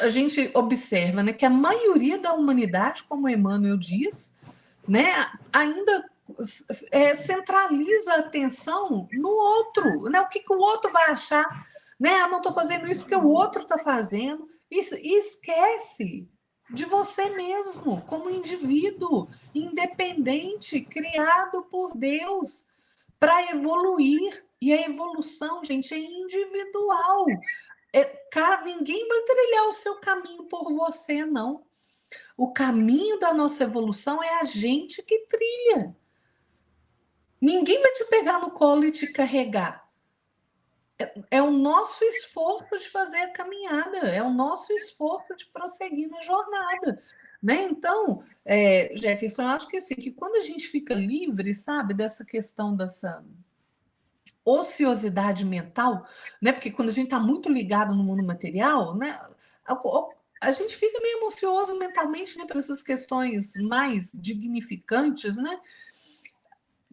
a gente observa, né, que a maioria da humanidade, como Emmanuel diz, né, ainda centraliza a atenção no outro, né? O que o outro vai achar, né? Ah, não estou fazendo isso porque o outro está fazendo, e esquece de você mesmo, como indivíduo independente, criado por Deus para evoluir. E a evolução, gente, é individual. Ninguém vai trilhar o seu caminho por você, não. O caminho da nossa evolução é a gente que trilha. Ninguém vai te pegar no colo e te carregar. É o nosso esforço de fazer a caminhada, é o nosso esforço de prosseguir na jornada. Né? Então, Jefferson, eu acho que assim, que quando a gente fica livre, sabe, dessa questão dessa ociosidade mental, né? Porque quando a gente está muito ligado no mundo material, né? A gente fica meio ansioso mentalmente, né? Por essas questões mais dignificantes, né?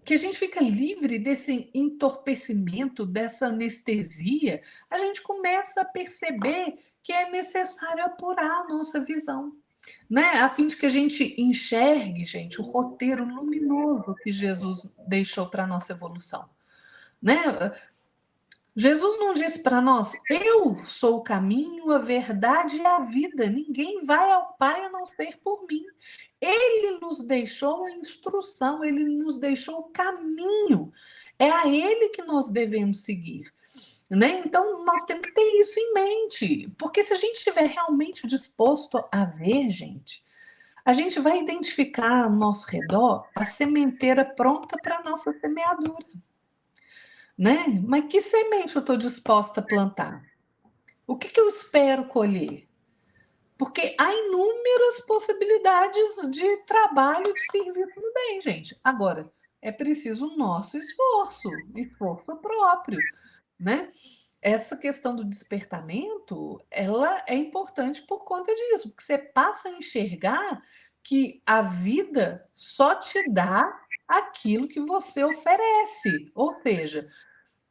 Que a gente fica livre desse entorpecimento, dessa anestesia, a gente começa a perceber que é necessário apurar a nossa visão, né? A fim de que a gente enxergue, gente, o roteiro luminoso que Jesus deixou para a nossa evolução, né? Jesus não disse para nós: eu sou o caminho, a verdade e a vida. Ninguém vai ao Pai a não ser por mim. Ele nos deixou a instrução, ele nos deixou o caminho. É a ele que nós devemos seguir. Né? Então, nós temos que ter isso em mente. Porque se a gente estiver realmente disposto a ver, gente, a gente vai identificar ao nosso redor a sementeira pronta para a nossa semeadura. Né? Mas que semente eu estou disposta a plantar? O que eu espero colher? Porque há inúmeras possibilidades de trabalho, de serviço no bem, gente. Agora, é preciso o nosso esforço próprio, né? Essa questão do despertamento, ela é importante por conta disso, porque você passa a enxergar que a vida só te dá aquilo que você oferece. Ou seja,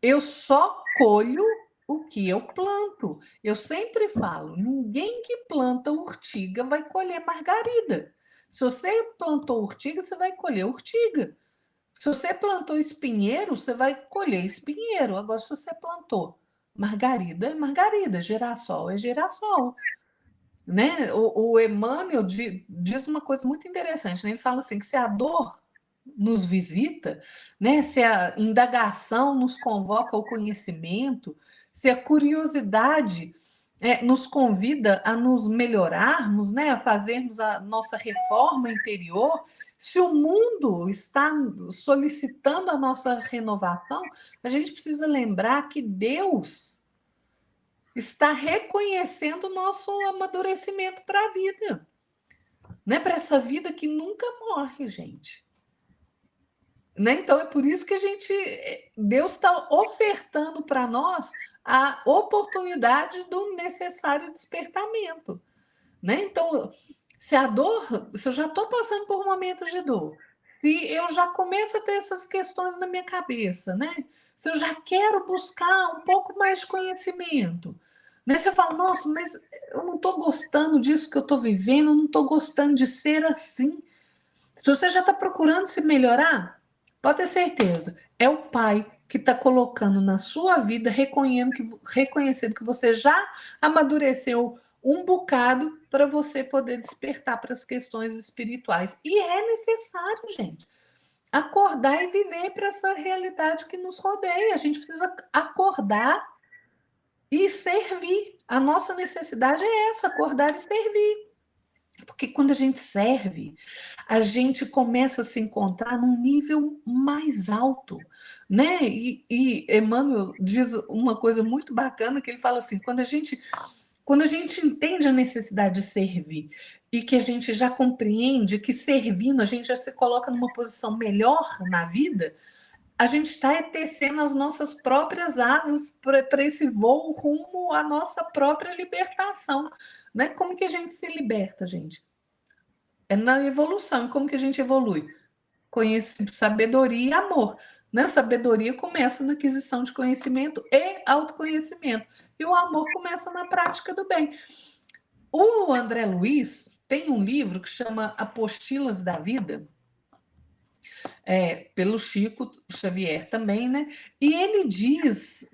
eu só colho o que eu planto. Eu sempre falo, ninguém que planta urtiga vai colher margarida. Se você plantou urtiga, você vai colher urtiga. Se você plantou espinheiro, você vai colher espinheiro. Agora, se você plantou margarida, é margarida, girassol é girassol. Né? O Emmanuel diz uma coisa muito interessante, né? Ele fala assim, que se a dor nos visita, né? Se a indagação nos convoca ao conhecimento, se a curiosidade nos convida a nos melhorarmos, né? A fazermos a nossa reforma interior, se o mundo está solicitando a nossa renovação, a gente precisa lembrar que Deus está reconhecendo o nosso amadurecimento para a vida, né? Para essa vida que nunca morre, gente. Né? Então é por isso que Deus está ofertando para nós a oportunidade do necessário despertamento. Né? Então, se eu já estou passando por momentos de dor, se eu já começo a ter essas questões na minha cabeça, né? Se eu já quero buscar um pouco mais de conhecimento, né? Se eu falo, nossa, mas eu não estou gostando disso que eu estou vivendo, eu não estou gostando de ser assim. Se você já está procurando se melhorar, pode ter certeza, é o Pai que está colocando na sua vida, reconhecendo que você já amadureceu um bocado para você poder despertar para as questões espirituais. E é necessário, gente, acordar e viver para essa realidade que nos rodeia. A gente precisa acordar e servir. A nossa necessidade é essa, acordar e servir. Porque quando a gente serve, a gente começa a se encontrar num nível mais alto, né? E Emmanuel diz uma coisa muito bacana, que ele fala assim, quando a gente entende a necessidade de servir e que a gente já compreende que servindo a gente já se coloca numa posição melhor na vida, a gente está tecendo as nossas próprias asas para esse voo rumo à nossa própria libertação. Né? Como que a gente se liberta, gente? É na evolução. E como que a gente evolui? Sabedoria e amor. Né? Sabedoria começa na aquisição de conhecimento e autoconhecimento. E o amor começa na prática do bem. O André Luiz tem um livro que chama Apostilas da Vida, pelo Chico Xavier também, né? E ele diz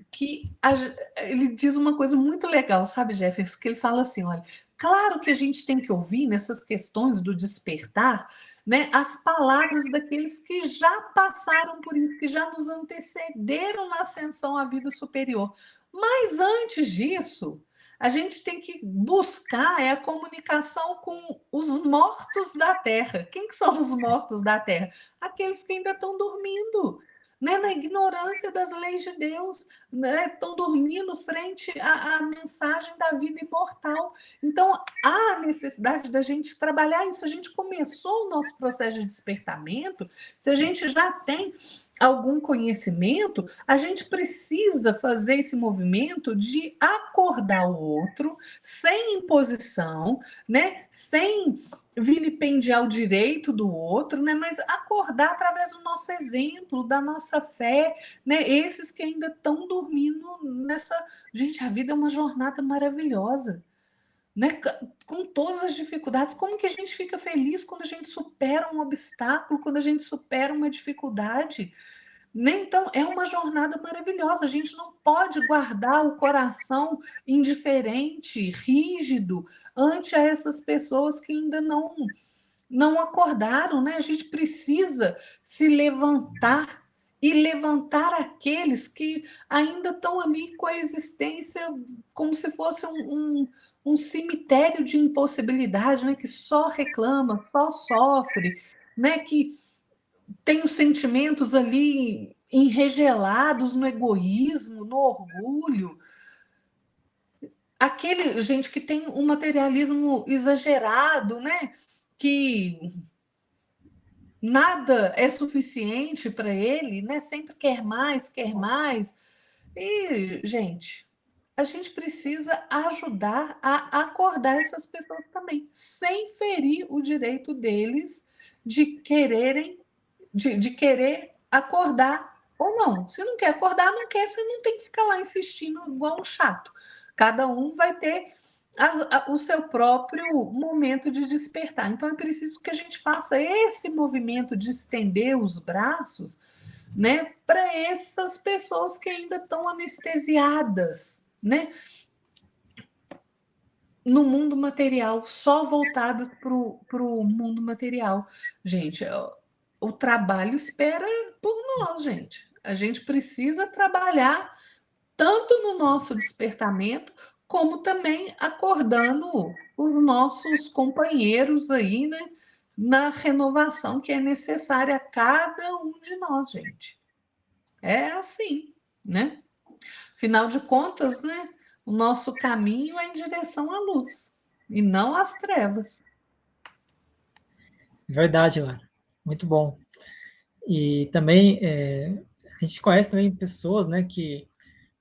uma coisa muito legal, sabe, Jefferson? Que ele fala assim: olha, claro que a gente tem que ouvir nessas questões do despertar, né, as palavras daqueles que já passaram por isso, que já nos antecederam na ascensão à vida superior. Mas antes disso, a gente tem que buscar a comunicação com os mortos da Terra. Quem que são os mortos da Terra? Aqueles que ainda estão dormindo, né? Na ignorância das leis de Deus, né? Estão dormindo frente à mensagem da vida imortal. Então, há necessidade da gente trabalhar isso. A gente começou o nosso processo de despertamento, se a gente já tem algum conhecimento, a gente precisa fazer esse movimento de acordar o outro sem imposição, né? Sem vilipendiar o direito do outro, né? Mas acordar através do nosso exemplo, da nossa fé, né? Esses que ainda estão dormindo nessa... Gente, a vida é uma jornada maravilhosa, né? Com todas as dificuldades. Como que a gente fica feliz quando a gente supera um obstáculo, quando a gente supera uma dificuldade? Né? Então, é uma jornada maravilhosa. A gente não pode guardar o coração indiferente, rígido, ante essas pessoas que ainda não acordaram. Né? A gente precisa se levantar e levantar aqueles que ainda estão ali com a existência como se fosse um cemitério de impossibilidade, né? Que só reclama, só sofre, né? Que tem os sentimentos ali enregelados no egoísmo, no orgulho. Aquele, gente, que tem um materialismo exagerado, né? Que nada é suficiente para ele, né? Sempre quer mais, quer mais. E, gente, a gente precisa ajudar a acordar essas pessoas também, sem ferir o direito deles de quererem de querer acordar ou não. Se não quer acordar, não quer, você não tem que ficar lá insistindo igual um chato. Cada um vai ter o seu próprio momento de despertar. Então, é preciso que a gente faça esse movimento de estender os braços, né, para essas pessoas que ainda estão anestesiadas, né, no mundo material, só voltadas para o mundo material. Gente, o trabalho espera por nós, gente. A gente precisa trabalhar tanto no nosso despertamento, como também acordando os nossos companheiros aí, né, na renovação que é necessária a cada um de nós, gente. É assim, né? Afinal de contas, né, o nosso caminho é em direção à luz e não às trevas. Verdade, Lara. Muito bom. E também a gente conhece também pessoas, né, que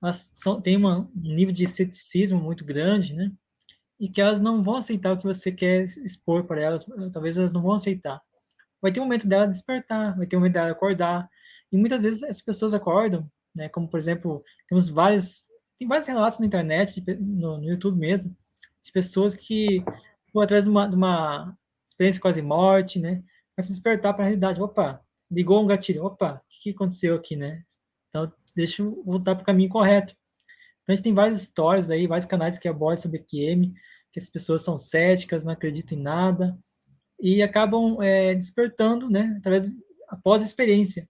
elas têm um nível de ceticismo muito grande, né, e que elas não vão aceitar o que você quer expor para elas, talvez elas não vão aceitar. Vai ter um momento dela despertar, vai ter um momento dela acordar, e muitas vezes as pessoas acordam, né, como por exemplo, tem vários relatos na internet, no YouTube mesmo, de pessoas que, pô, através de uma experiência quase morte, né, vai se despertar para a realidade. Opa, ligou um gatilho, opa, o que aconteceu aqui, né? Então, deixa eu voltar para o caminho correto. Então, a gente tem várias histórias aí, vários canais que abordam sobre QM, que as pessoas são céticas, não acreditam em nada, e acabam despertando, né, após a experiência.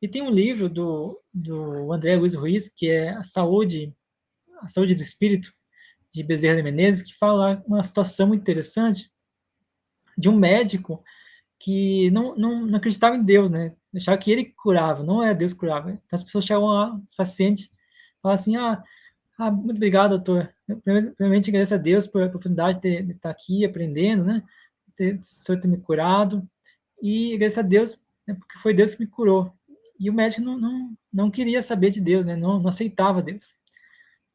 E tem um livro do André Luiz Ruiz, que é a Saúde do Espírito, de Bezerra de Menezes, que fala uma situação muito interessante de um médico que não acreditava em Deus, né? Achava que ele curava, não é Deus que curava. Então as pessoas chegavam lá, os pacientes, falavam assim, muito obrigado, doutor. Primeiramente agradeço a Deus por a oportunidade de estar aqui aprendendo, né? O senhor ter me curado. E agradeço a Deus, né, porque foi Deus que me curou. E o médico não queria saber de Deus, né? Não aceitava Deus.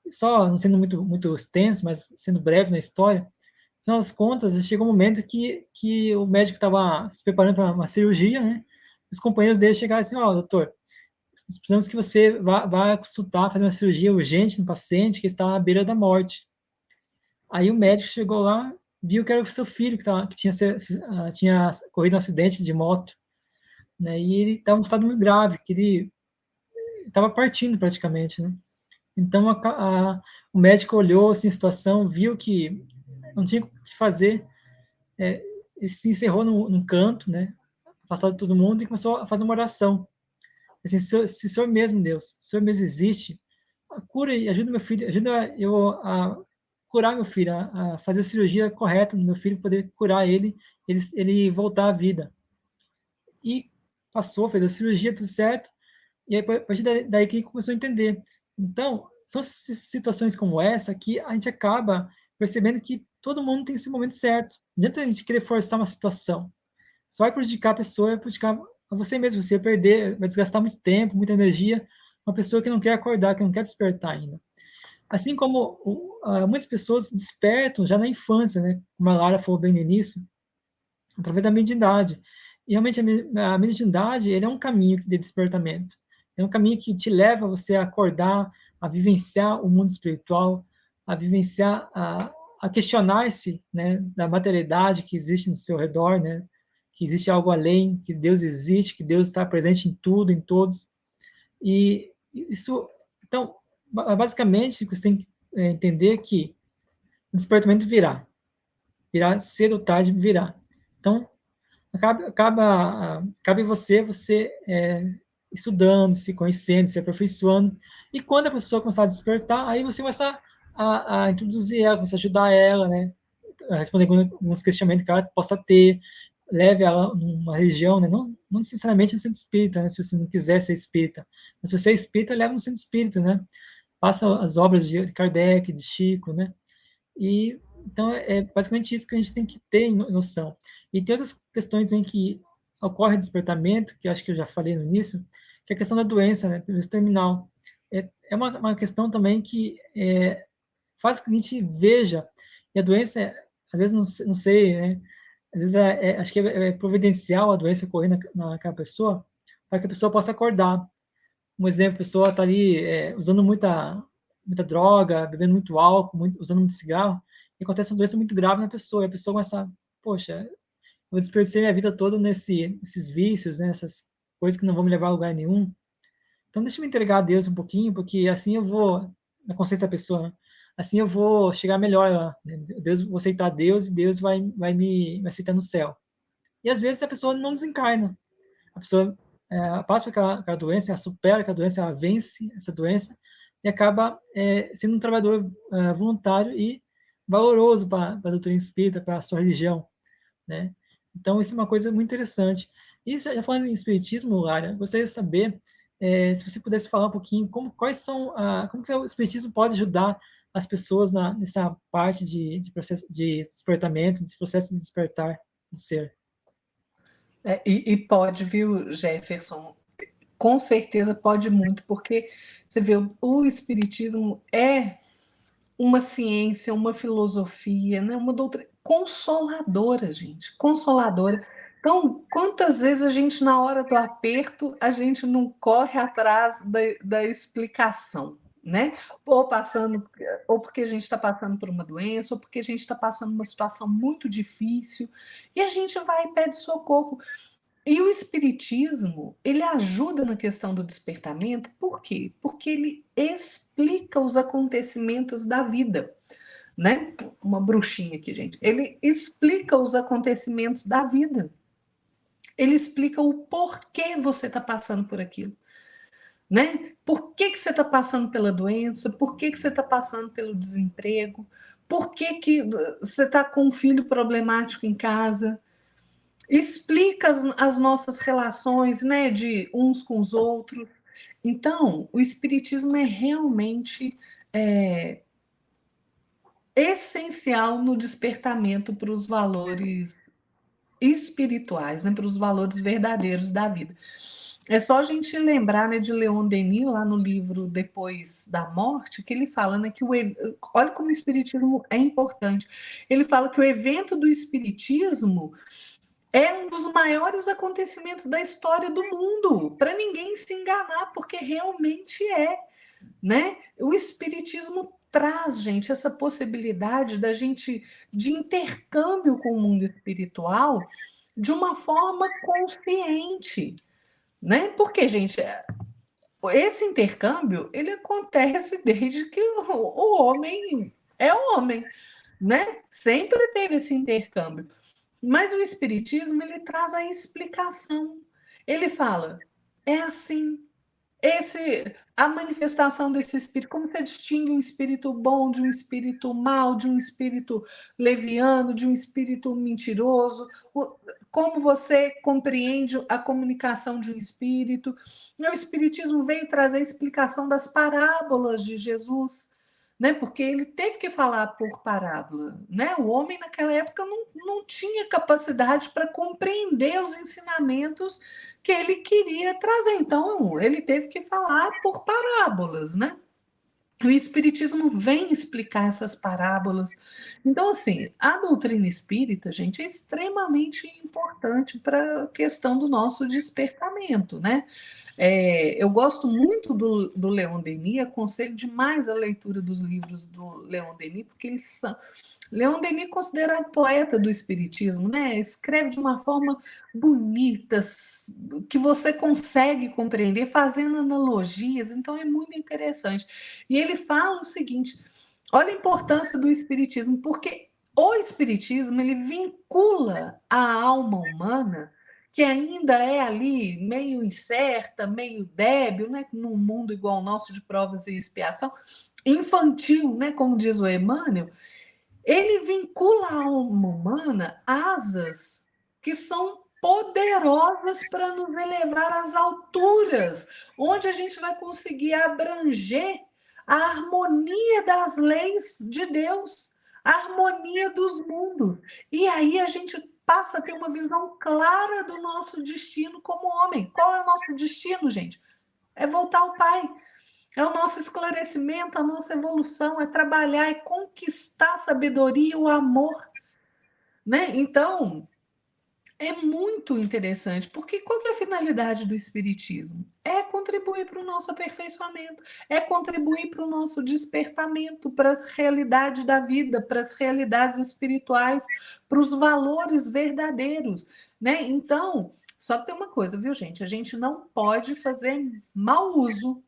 Só, não sendo muito extenso, mas sendo breve na história, no final das contas, chegou um momento que o médico estava se preparando para uma cirurgia, né? Os companheiros dele chegaram assim, doutor, nós precisamos que você vá consultar, fazer uma cirurgia urgente no paciente que está à beira da morte. Aí o médico chegou lá, viu que era o seu filho que tinha corrido um acidente de moto, né? E ele estava em um estado muito grave, que ele estava partindo praticamente, né? Então o médico olhou assim, a situação, viu que não tinha o que fazer, ele se encerrou num canto, né? Afastado de todo mundo e começou a fazer uma oração. Assim, se o Senhor mesmo, Deus, se o Senhor mesmo existe, cura e ajuda meu filho, ajuda eu a curar meu filho, a fazer a cirurgia correta no meu filho, poder curar ele voltar à vida. E passou, fez a cirurgia, tudo certo, e aí, a partir daí que começou a entender. Então, são situações como essa que a gente acaba percebendo que todo mundo tem esse momento certo. Não adianta a gente querer forçar uma situação. Só vai prejudicar a pessoa, vai prejudicar a você mesmo. Você vai perder, vai desgastar muito tempo, muita energia. Uma pessoa que não quer acordar, que não quer despertar ainda. Assim como muitas pessoas despertam já na infância, né? Como a Lara falou bem no início, através da mediunidade. E realmente a mediunidade ele é um caminho de despertamento. É um caminho que te leva a você a acordar, a vivenciar o mundo espiritual, a vivenciar, a questionar-se, né, da materialidade que existe no seu redor, né, que existe algo além, que Deus existe, que Deus está presente em tudo, em todos. E isso, então, basicamente, você tem que entender que o despertamento virá cedo ou tarde virá. Então, cabe você estudando, se conhecendo, se aperfeiçoando. E quando a pessoa começar a despertar, aí você começa a introduzir ela, começa a ajudar ela, né? A responder alguns questionamentos que ela possa ter, leve ela numa religião, né? Não necessariamente no centro espírita, né? Se você não quiser ser espírita. Mas se você é espírita, leva no centro espírita, né? Passa as obras de Kardec, de Chico, né? E então é basicamente isso que a gente tem que ter noção. E tem outras questões também que ocorre despertamento, que eu acho que eu já falei no início, que é a questão da doença, né, doença terminal. É uma questão também que faz com que a gente veja, e a doença, às vezes, não sei, né, às vezes acho que é providencial a doença ocorrer naquela pessoa, para que a pessoa possa acordar. Um exemplo, a pessoa está ali usando muita droga, bebendo muito álcool, usando muito cigarro, e acontece uma doença muito grave na pessoa, e a pessoa começa, poxa, eu desperdicei minha vida toda nesses vícios, né, essas coisas que não vão me levar a lugar nenhum. Então deixa eu me entregar a Deus um pouquinho, porque assim eu vou, na consciência da pessoa, né? Assim eu vou chegar melhor lá, né? Deus, vou aceitar Deus e Deus vai aceitar no céu. E às vezes a pessoa não desencarna, a pessoa passa por aquela doença, ela supera aquela doença, ela vence essa doença e acaba sendo um trabalhador voluntário e valoroso para a doutrina espírita, para a sua religião, né? Então, isso é uma coisa muito interessante. E já falando em espiritismo, Lara, gostaria de saber se você pudesse falar um pouquinho como que o espiritismo pode ajudar as pessoas nessa parte de processo de despertamento, desse processo de despertar do ser. E pode, viu, Jefferson? Com certeza pode muito, porque você vê, o Espiritismo é uma ciência, uma filosofia, né? Uma doutrina consoladora, gente, consoladora. Então, quantas vezes a gente, na hora do aperto, a gente não corre atrás da explicação, né? Ou passando, ou porque a gente está passando por uma doença, ou porque a gente está passando uma situação muito difícil, e a gente vai e pede socorro. E o espiritismo, ele ajuda na questão do despertamento, por quê? Porque ele explica os acontecimentos da vida, né? Uma bruxinha aqui, gente. Ele explica os acontecimentos da vida. Ele explica o porquê você está passando por aquilo, né? Por que você está passando pela doença? Por que você está passando pelo desemprego? Por que você está com um filho problemático em casa? Explica as nossas relações, né, de uns com os outros. Então, o espiritismo é realmente essencial no despertamento para os valores espirituais, né, para os valores verdadeiros da vida. É só a gente lembrar, né, de Leon Denis, lá no livro Depois da Morte, que ele fala, né, olha como o espiritismo é importante. Ele fala que o evento do espiritismo é um dos maiores acontecimentos da história do mundo, para ninguém se enganar, porque realmente é, né? O espiritismo traz, gente, essa possibilidade da gente de intercâmbio com o mundo espiritual de uma forma consciente, né? Porque, gente, esse intercâmbio ele acontece desde que o homem é homem, né? Sempre teve esse intercâmbio. Mas o espiritismo ele traz a explicação. Ele fala: é assim, a manifestação desse espírito, como você distingue um espírito bom de um espírito mau, de um espírito leviano, de um espírito mentiroso, como você compreende a comunicação de um espírito. E o espiritismo veio trazer a explicação das parábolas de Jesus, né? Porque ele teve que falar por parábola, né? O homem naquela época não tinha capacidade para compreender os ensinamentos que ele queria trazer. Então, ele teve que falar por parábolas, né? O Espiritismo vem explicar essas parábolas. Então, assim, a doutrina espírita, gente, é extremamente importante para a questão do nosso despertamento, né? Eu gosto muito do Leon Denis, aconselho demais a leitura dos livros do Leon Denis, porque eles são. Leon Denis é considerado poeta do espiritismo, né? Escreve de uma forma bonita, que você consegue compreender, fazendo analogias, então é muito interessante. E ele fala o seguinte: olha a importância do espiritismo, porque o espiritismo ele vincula a alma humana, que ainda é ali meio incerta, meio débil, né, num mundo igual ao nosso de provas e expiação, infantil, né, como diz o Emmanuel, ele vincula a alma humana asas que são poderosas para nos elevar às alturas, onde a gente vai conseguir abranger a harmonia das leis de Deus, a harmonia dos mundos. E aí a gente passa a ter uma visão clara do nosso destino como homem. Qual é o nosso destino, gente? É voltar ao Pai. É o nosso esclarecimento, a nossa evolução, é trabalhar, é conquistar a sabedoria, o amor, né? Então, É muito interessante, porque qual que é a finalidade do espiritismo? É contribuir para o nosso aperfeiçoamento, é contribuir para o nosso despertamento, para as realidades da vida, para as realidades espirituais, para os valores verdadeiros, né? Então, só que tem uma coisa, viu, gente? A gente não pode fazer mau uso.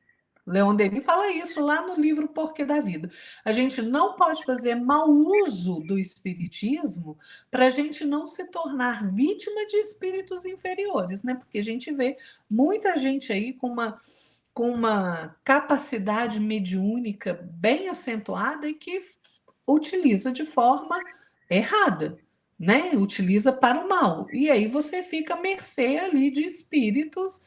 Leon Denis fala isso lá no livro Porquê da Vida. A gente não pode fazer mau uso do espiritismo para a gente não se tornar vítima de espíritos inferiores, né? Porque a gente vê muita gente aí com uma capacidade mediúnica bem acentuada e que utiliza de forma errada, né? Utiliza para o mal. E aí você fica à mercê ali de espíritos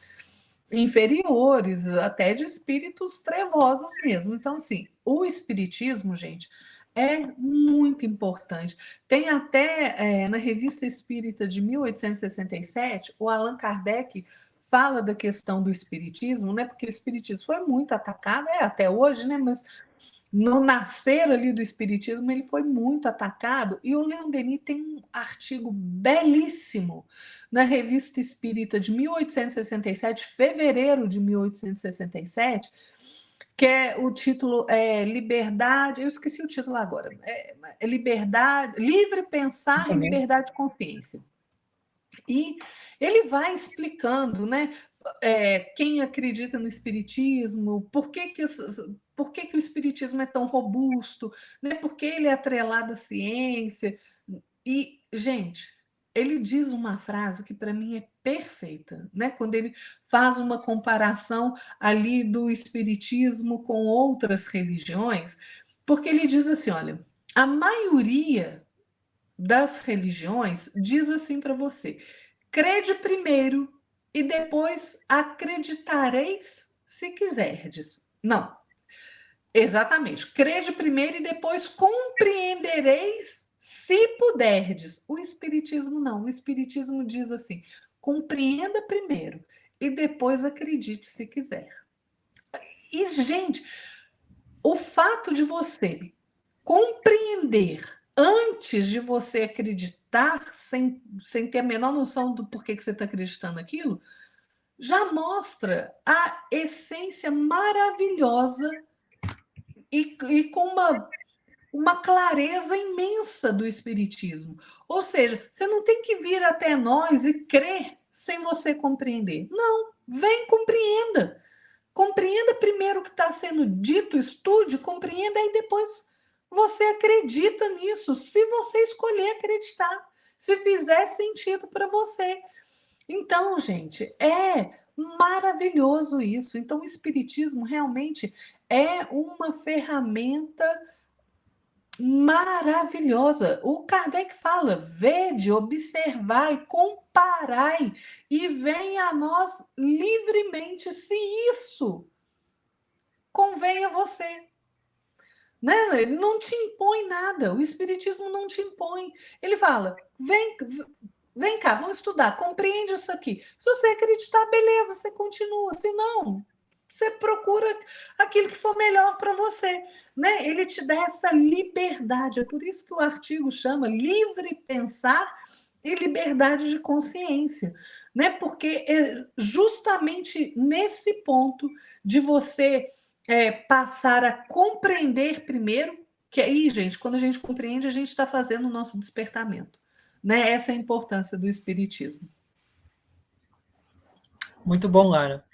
inferiores, até de espíritos trevosos mesmo. Então, assim, o espiritismo, gente, é muito importante. Tem até na Revista Espírita de 1867, o Allan Kardec fala da questão do espiritismo, né? Porque o espiritismo foi muito atacado, até hoje, né? Mas no nascer ali do espiritismo, ele foi muito atacado, e o Leon Denis tem um artigo belíssimo na Revista Espírita de 1867, fevereiro de 1867, que é o título Liberdade, eu esqueci o título agora, Liberdade, Livre Pensar e Pensamento. Liberdade de Consciência. E ele vai explicando, né? Quem acredita no espiritismo, por que o espiritismo é tão robusto, né? Por que ele é atrelado à ciência. E, gente, ele diz uma frase que para mim é perfeita, né? Quando ele faz uma comparação ali do espiritismo com outras religiões, porque ele diz assim: olha, a maioria das religiões diz assim para você: crede primeiro e depois acreditareis se quiserdes. Não, exatamente. Crede primeiro e depois compreendereis se puderdes. O Espiritismo não. O Espiritismo diz assim: compreenda primeiro e depois acredite se quiser. E, gente, o fato de você compreender antes de você acreditar, sem ter a menor noção do porquê que você está acreditando naquilo, já mostra a essência maravilhosa e com uma clareza imensa do Espiritismo. Ou seja, você não tem que vir até nós e crer sem você compreender. Não, vem, compreenda. Compreenda primeiro o que está sendo dito, estude, compreenda, e depois você acredita nisso, se você escolher acreditar, se fizer sentido para você. Então, gente, é maravilhoso isso. Então, o Espiritismo realmente é uma ferramenta maravilhosa. O Kardec fala: vede, observai, comparai e venha a nós livremente, se isso convém a você. Né? Ele não te impõe nada, o Espiritismo não te impõe. Ele fala: vem cá, vamos estudar, compreende isso aqui. Se você acreditar, beleza, você continua. Se não, você procura aquilo que for melhor para você. Né? Ele te dá essa liberdade. É por isso que o artigo chama livre pensar e liberdade de consciência. Né? Porque é justamente nesse ponto de você passar a compreender primeiro, que aí, gente, quando a gente compreende, a gente está fazendo o nosso despertamento. Né? Essa é a importância do Espiritismo. Muito bom, Lara.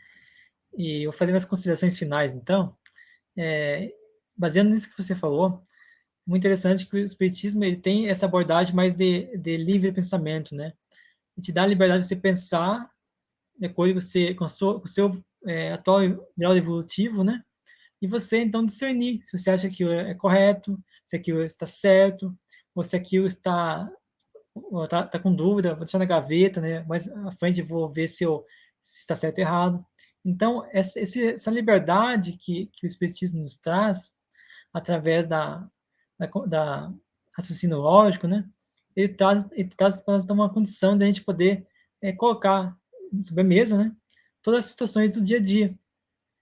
E eu vou fazer minhas considerações finais, então. É, baseando nisso que você falou, muito interessante que o Espiritismo ele tem essa abordagem mais de livre pensamento, né? Ele te dá a liberdade de você pensar de acordo com o seu atual grau evolutivo, né? E você, então, discernir se você acha que aquilo é correto, se aquilo está certo, ou se aquilo tá com dúvida, vou deixar na gaveta, né? Mais à frente vou ver se está certo ou errado. Então, essa liberdade que o Espiritismo nos traz, através da raciocínio lógico, né? Ele traz para nós uma condição de a gente poder colocar sobre a mesa, né? Todas as situações do dia a dia.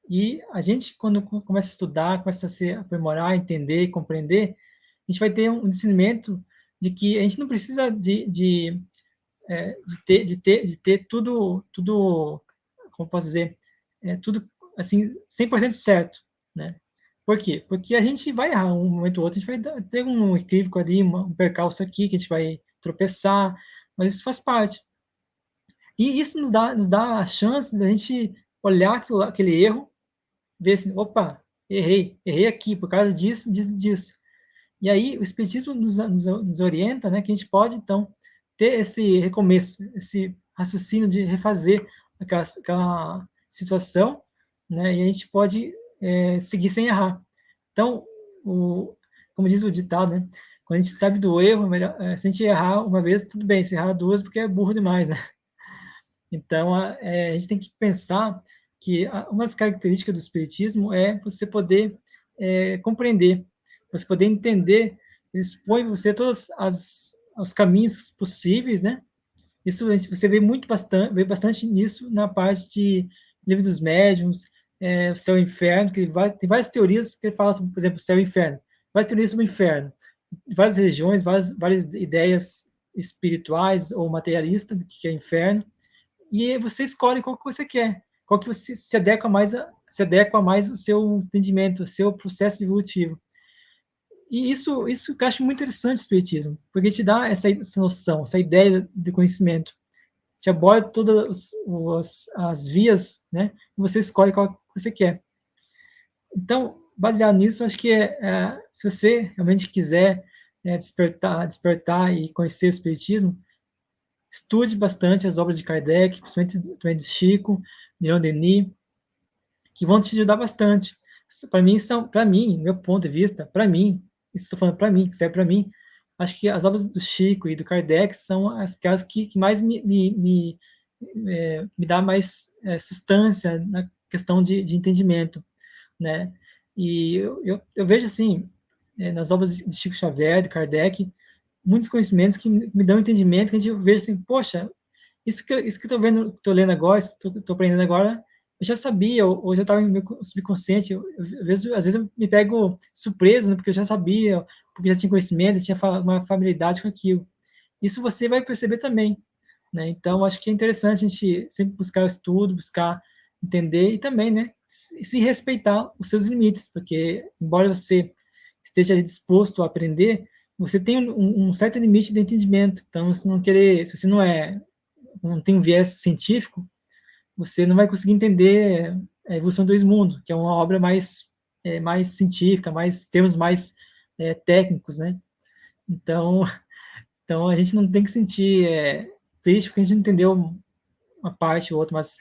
E a gente, quando começa a estudar, começa a se aprimorar, entender, compreender, a gente vai ter um discernimento de que a gente não precisa de ter tudo, como posso dizer, tudo assim 100% certo, né? Por quê? Porque a gente vai errar um momento ou outro, a gente vai ter um equívoco ali, um percalço aqui, que a gente vai tropeçar, mas isso faz parte. E isso nos dá a chance da gente olhar aquele erro, ver assim, opa, errei aqui por causa disso, disso, disso. E aí o Espiritismo nos orienta, né, que a gente pode, então, ter esse recomeço, esse raciocínio de refazer aquela situação, né, e a gente pode seguir sem errar. Então, como diz o ditado, né, quando a gente sabe do erro, melhor, se a gente errar uma vez, tudo bem, se errar duas, porque é burro demais, né? Então, a gente tem que pensar que uma das características do Espiritismo é você poder compreender, você poder entender, ele expõe você todos os caminhos possíveis, né? Isso você vê bastante nisso na parte de Livro dos Médiuns, o Céu e o Inferno, que tem várias teorias que ele fala sobre, por exemplo, Céu e Inferno, várias teorias sobre o Inferno, várias religiões, várias ideias espirituais ou materialistas do que é inferno, e você escolhe qual que você quer, qual que você se adequa mais ao seu entendimento, ao seu processo evolutivo. E isso que eu acho muito interessante o Espiritismo, porque te dá essa noção, essa ideia de conhecimento. Te aborda todas as vias, né? E você escolhe qual que você quer. Então, baseado nisso, acho que se você realmente quiser despertar e conhecer o Espiritismo, estude bastante as obras de Kardec, principalmente também de Chico, de Leon Denis, que vão te ajudar bastante. Para mim, meu ponto de vista, para mim, isso estou falando para mim, que serve para mim, acho que as obras do Chico e do Kardec são aquelas que mais me dá mais substância na questão de entendimento, né? E eu vejo assim, nas obras de Chico Xavier, de Kardec, muitos conhecimentos que me dão entendimento, que a gente vejo assim, poxa, isso que eu estou lendo agora, isso que estou aprendendo agora, eu já sabia, ou já estava no meu subconsciente. Às vezes eu me pego surpreso, né, porque eu já sabia, porque já tinha conhecimento, já tinha uma familiaridade com aquilo. Isso você vai perceber também, né? Então, acho que é interessante a gente sempre buscar o estudo, buscar entender e também, né, se respeitar os seus limites, porque, embora você esteja ali disposto a aprender, você tem um certo limite de entendimento. Então, se você não tem um viés científico, você não vai conseguir entender a evolução do Dois-Mundos, que é uma obra mais científica, termos mais técnicos, né? Então, então, a gente não tem que sentir triste porque a gente não entendeu uma parte ou outra, mas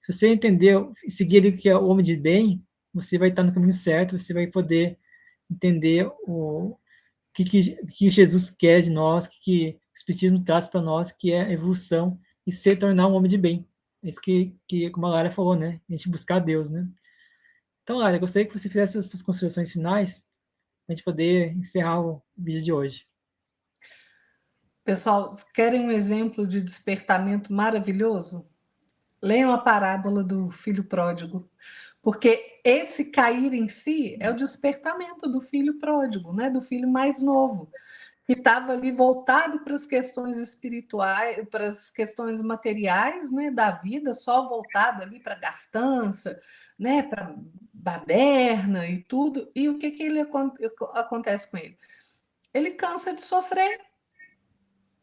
se você entender e seguir ali o que é o homem de bem, você vai estar no caminho certo, você vai poder entender o que Jesus quer de nós, que o Espiritismo traz para nós, que é a evolução e se tornar um homem de bem. É isso como a Lara falou, né? A gente buscar Deus, né? Então, Lara, eu gostaria que você fizesse essas considerações finais para a gente poder encerrar o vídeo de hoje. Pessoal, querem um exemplo de despertamento maravilhoso? Leiam a parábola do filho pródigo, porque esse cair em si é o despertamento do filho pródigo, né? Do filho mais novo, que estava ali voltado para as questões espirituais, para as questões materiais, né, da vida, só voltado ali para a gastança, né, para baderna e tudo. E o que acontece com ele? Ele cansa de sofrer,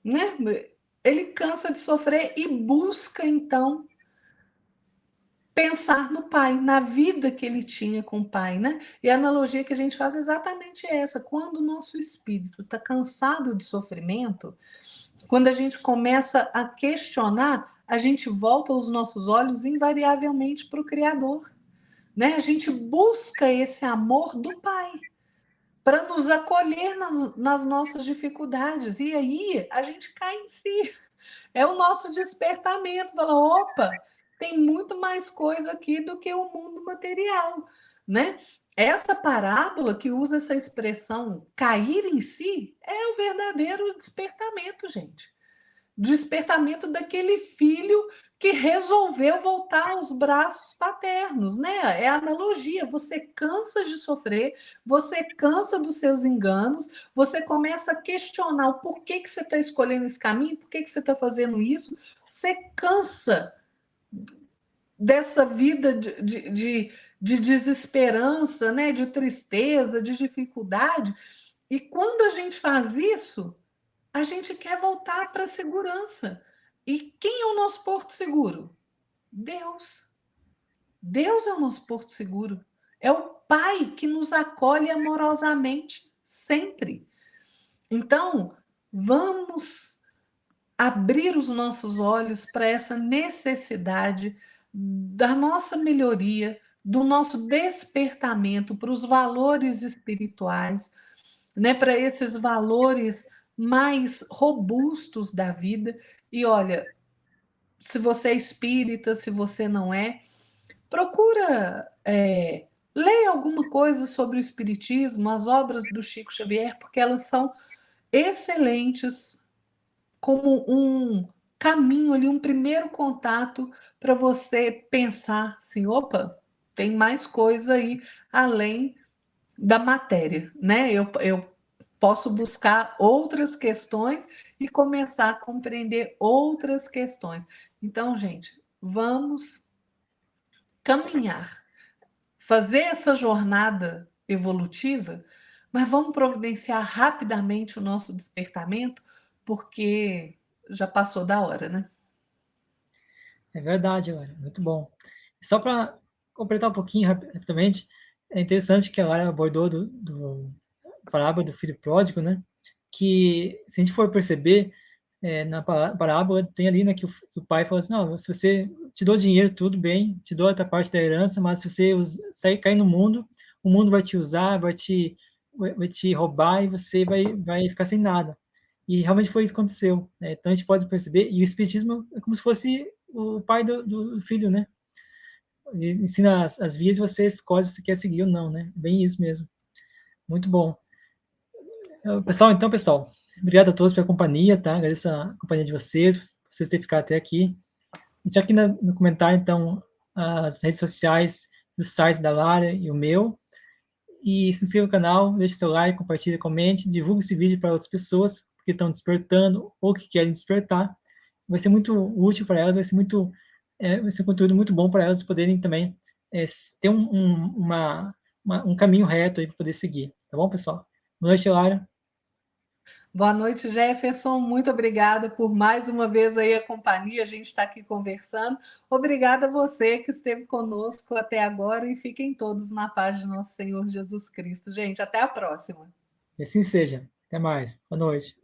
né? Ele cansa de sofrer e busca então pensar no pai, na vida que ele tinha com o pai, né? E a analogia que a gente faz é exatamente essa. Quando o nosso espírito está cansado de sofrimento, quando a gente começa a questionar, a gente volta os nossos olhos invariavelmente para o Criador, né? A gente busca esse amor do pai para nos acolher nas nossas dificuldades. E aí a gente cai em si. É o nosso despertamento. Fala, opa, tem muito mais coisa aqui do que o mundo material, né? Essa parábola que usa essa expressão cair em si é o verdadeiro despertamento, gente. despertamento daquele filho que resolveu voltar aos braços paternos, né? É a analogia. Você cansa de sofrer, você cansa dos seus enganos, você começa a questionar o porquê que você está escolhendo esse caminho, por que você está fazendo isso. Você cansa dessa vida de desesperança, né? De tristeza, de dificuldade. E quando a gente faz isso, a gente quer voltar para a segurança. E quem é o nosso porto seguro? Deus. Deus é o nosso porto seguro. É o Pai que nos acolhe amorosamente, sempre. Então, vamos abrir os nossos olhos para essa necessidade da nossa melhoria, do nosso despertamento para os valores espirituais, né, para esses valores mais robustos da vida. E olha, se você é espírita, se você não é, procura ler alguma coisa sobre o espiritismo, as obras do Chico Xavier, porque elas são excelentes como um caminho ali, um primeiro contato para você pensar assim, opa, tem mais coisa aí além da matéria, né? Eu posso buscar outras questões e começar a compreender outras questões. Então, gente, vamos caminhar, fazer essa jornada evolutiva, mas vamos providenciar rapidamente o nosso despertamento, porque já passou da hora, né? É verdade, olha, muito bom. Só para completar um pouquinho rapidamente, é interessante que a Lara abordou do parábola do filho pródigo, né? Que se a gente for perceber, na parábola tem ali, né, que o pai fala assim, não, se você te dou dinheiro, tudo bem, te dou outra parte da herança, mas se você sair cair no mundo, o mundo vai te usar, vai te roubar e você vai ficar sem nada. E realmente foi isso que aconteceu, né? Então a gente pode perceber, e o espiritismo é como se fosse o pai do filho, né? Ele ensina as vias e você escolhe se você quer seguir ou não, né? Bem isso mesmo. Muito bom. Pessoal, obrigado a todos pela companhia, tá? Agradeço a companhia de vocês terem ficado até aqui. Deixa aqui no comentário, então, as redes sociais dos sites da Lara e o meu. E se inscreva no canal, deixe seu like, compartilhe, comente, divulgue esse vídeo para outras pessoas que estão despertando ou que querem despertar. Vai ser muito útil para elas, vai ser um conteúdo muito bom para elas poderem também ter um caminho reto aí para poder seguir. Tá bom, pessoal? Boa noite, Lara. Boa noite, Jefferson. Muito obrigada por mais uma vez aí a companhia. A gente está aqui conversando. Obrigada a você que esteve conosco até agora e fiquem todos na paz de nosso Senhor Jesus Cristo. Gente, até a próxima. Que assim seja. Até mais. Boa noite.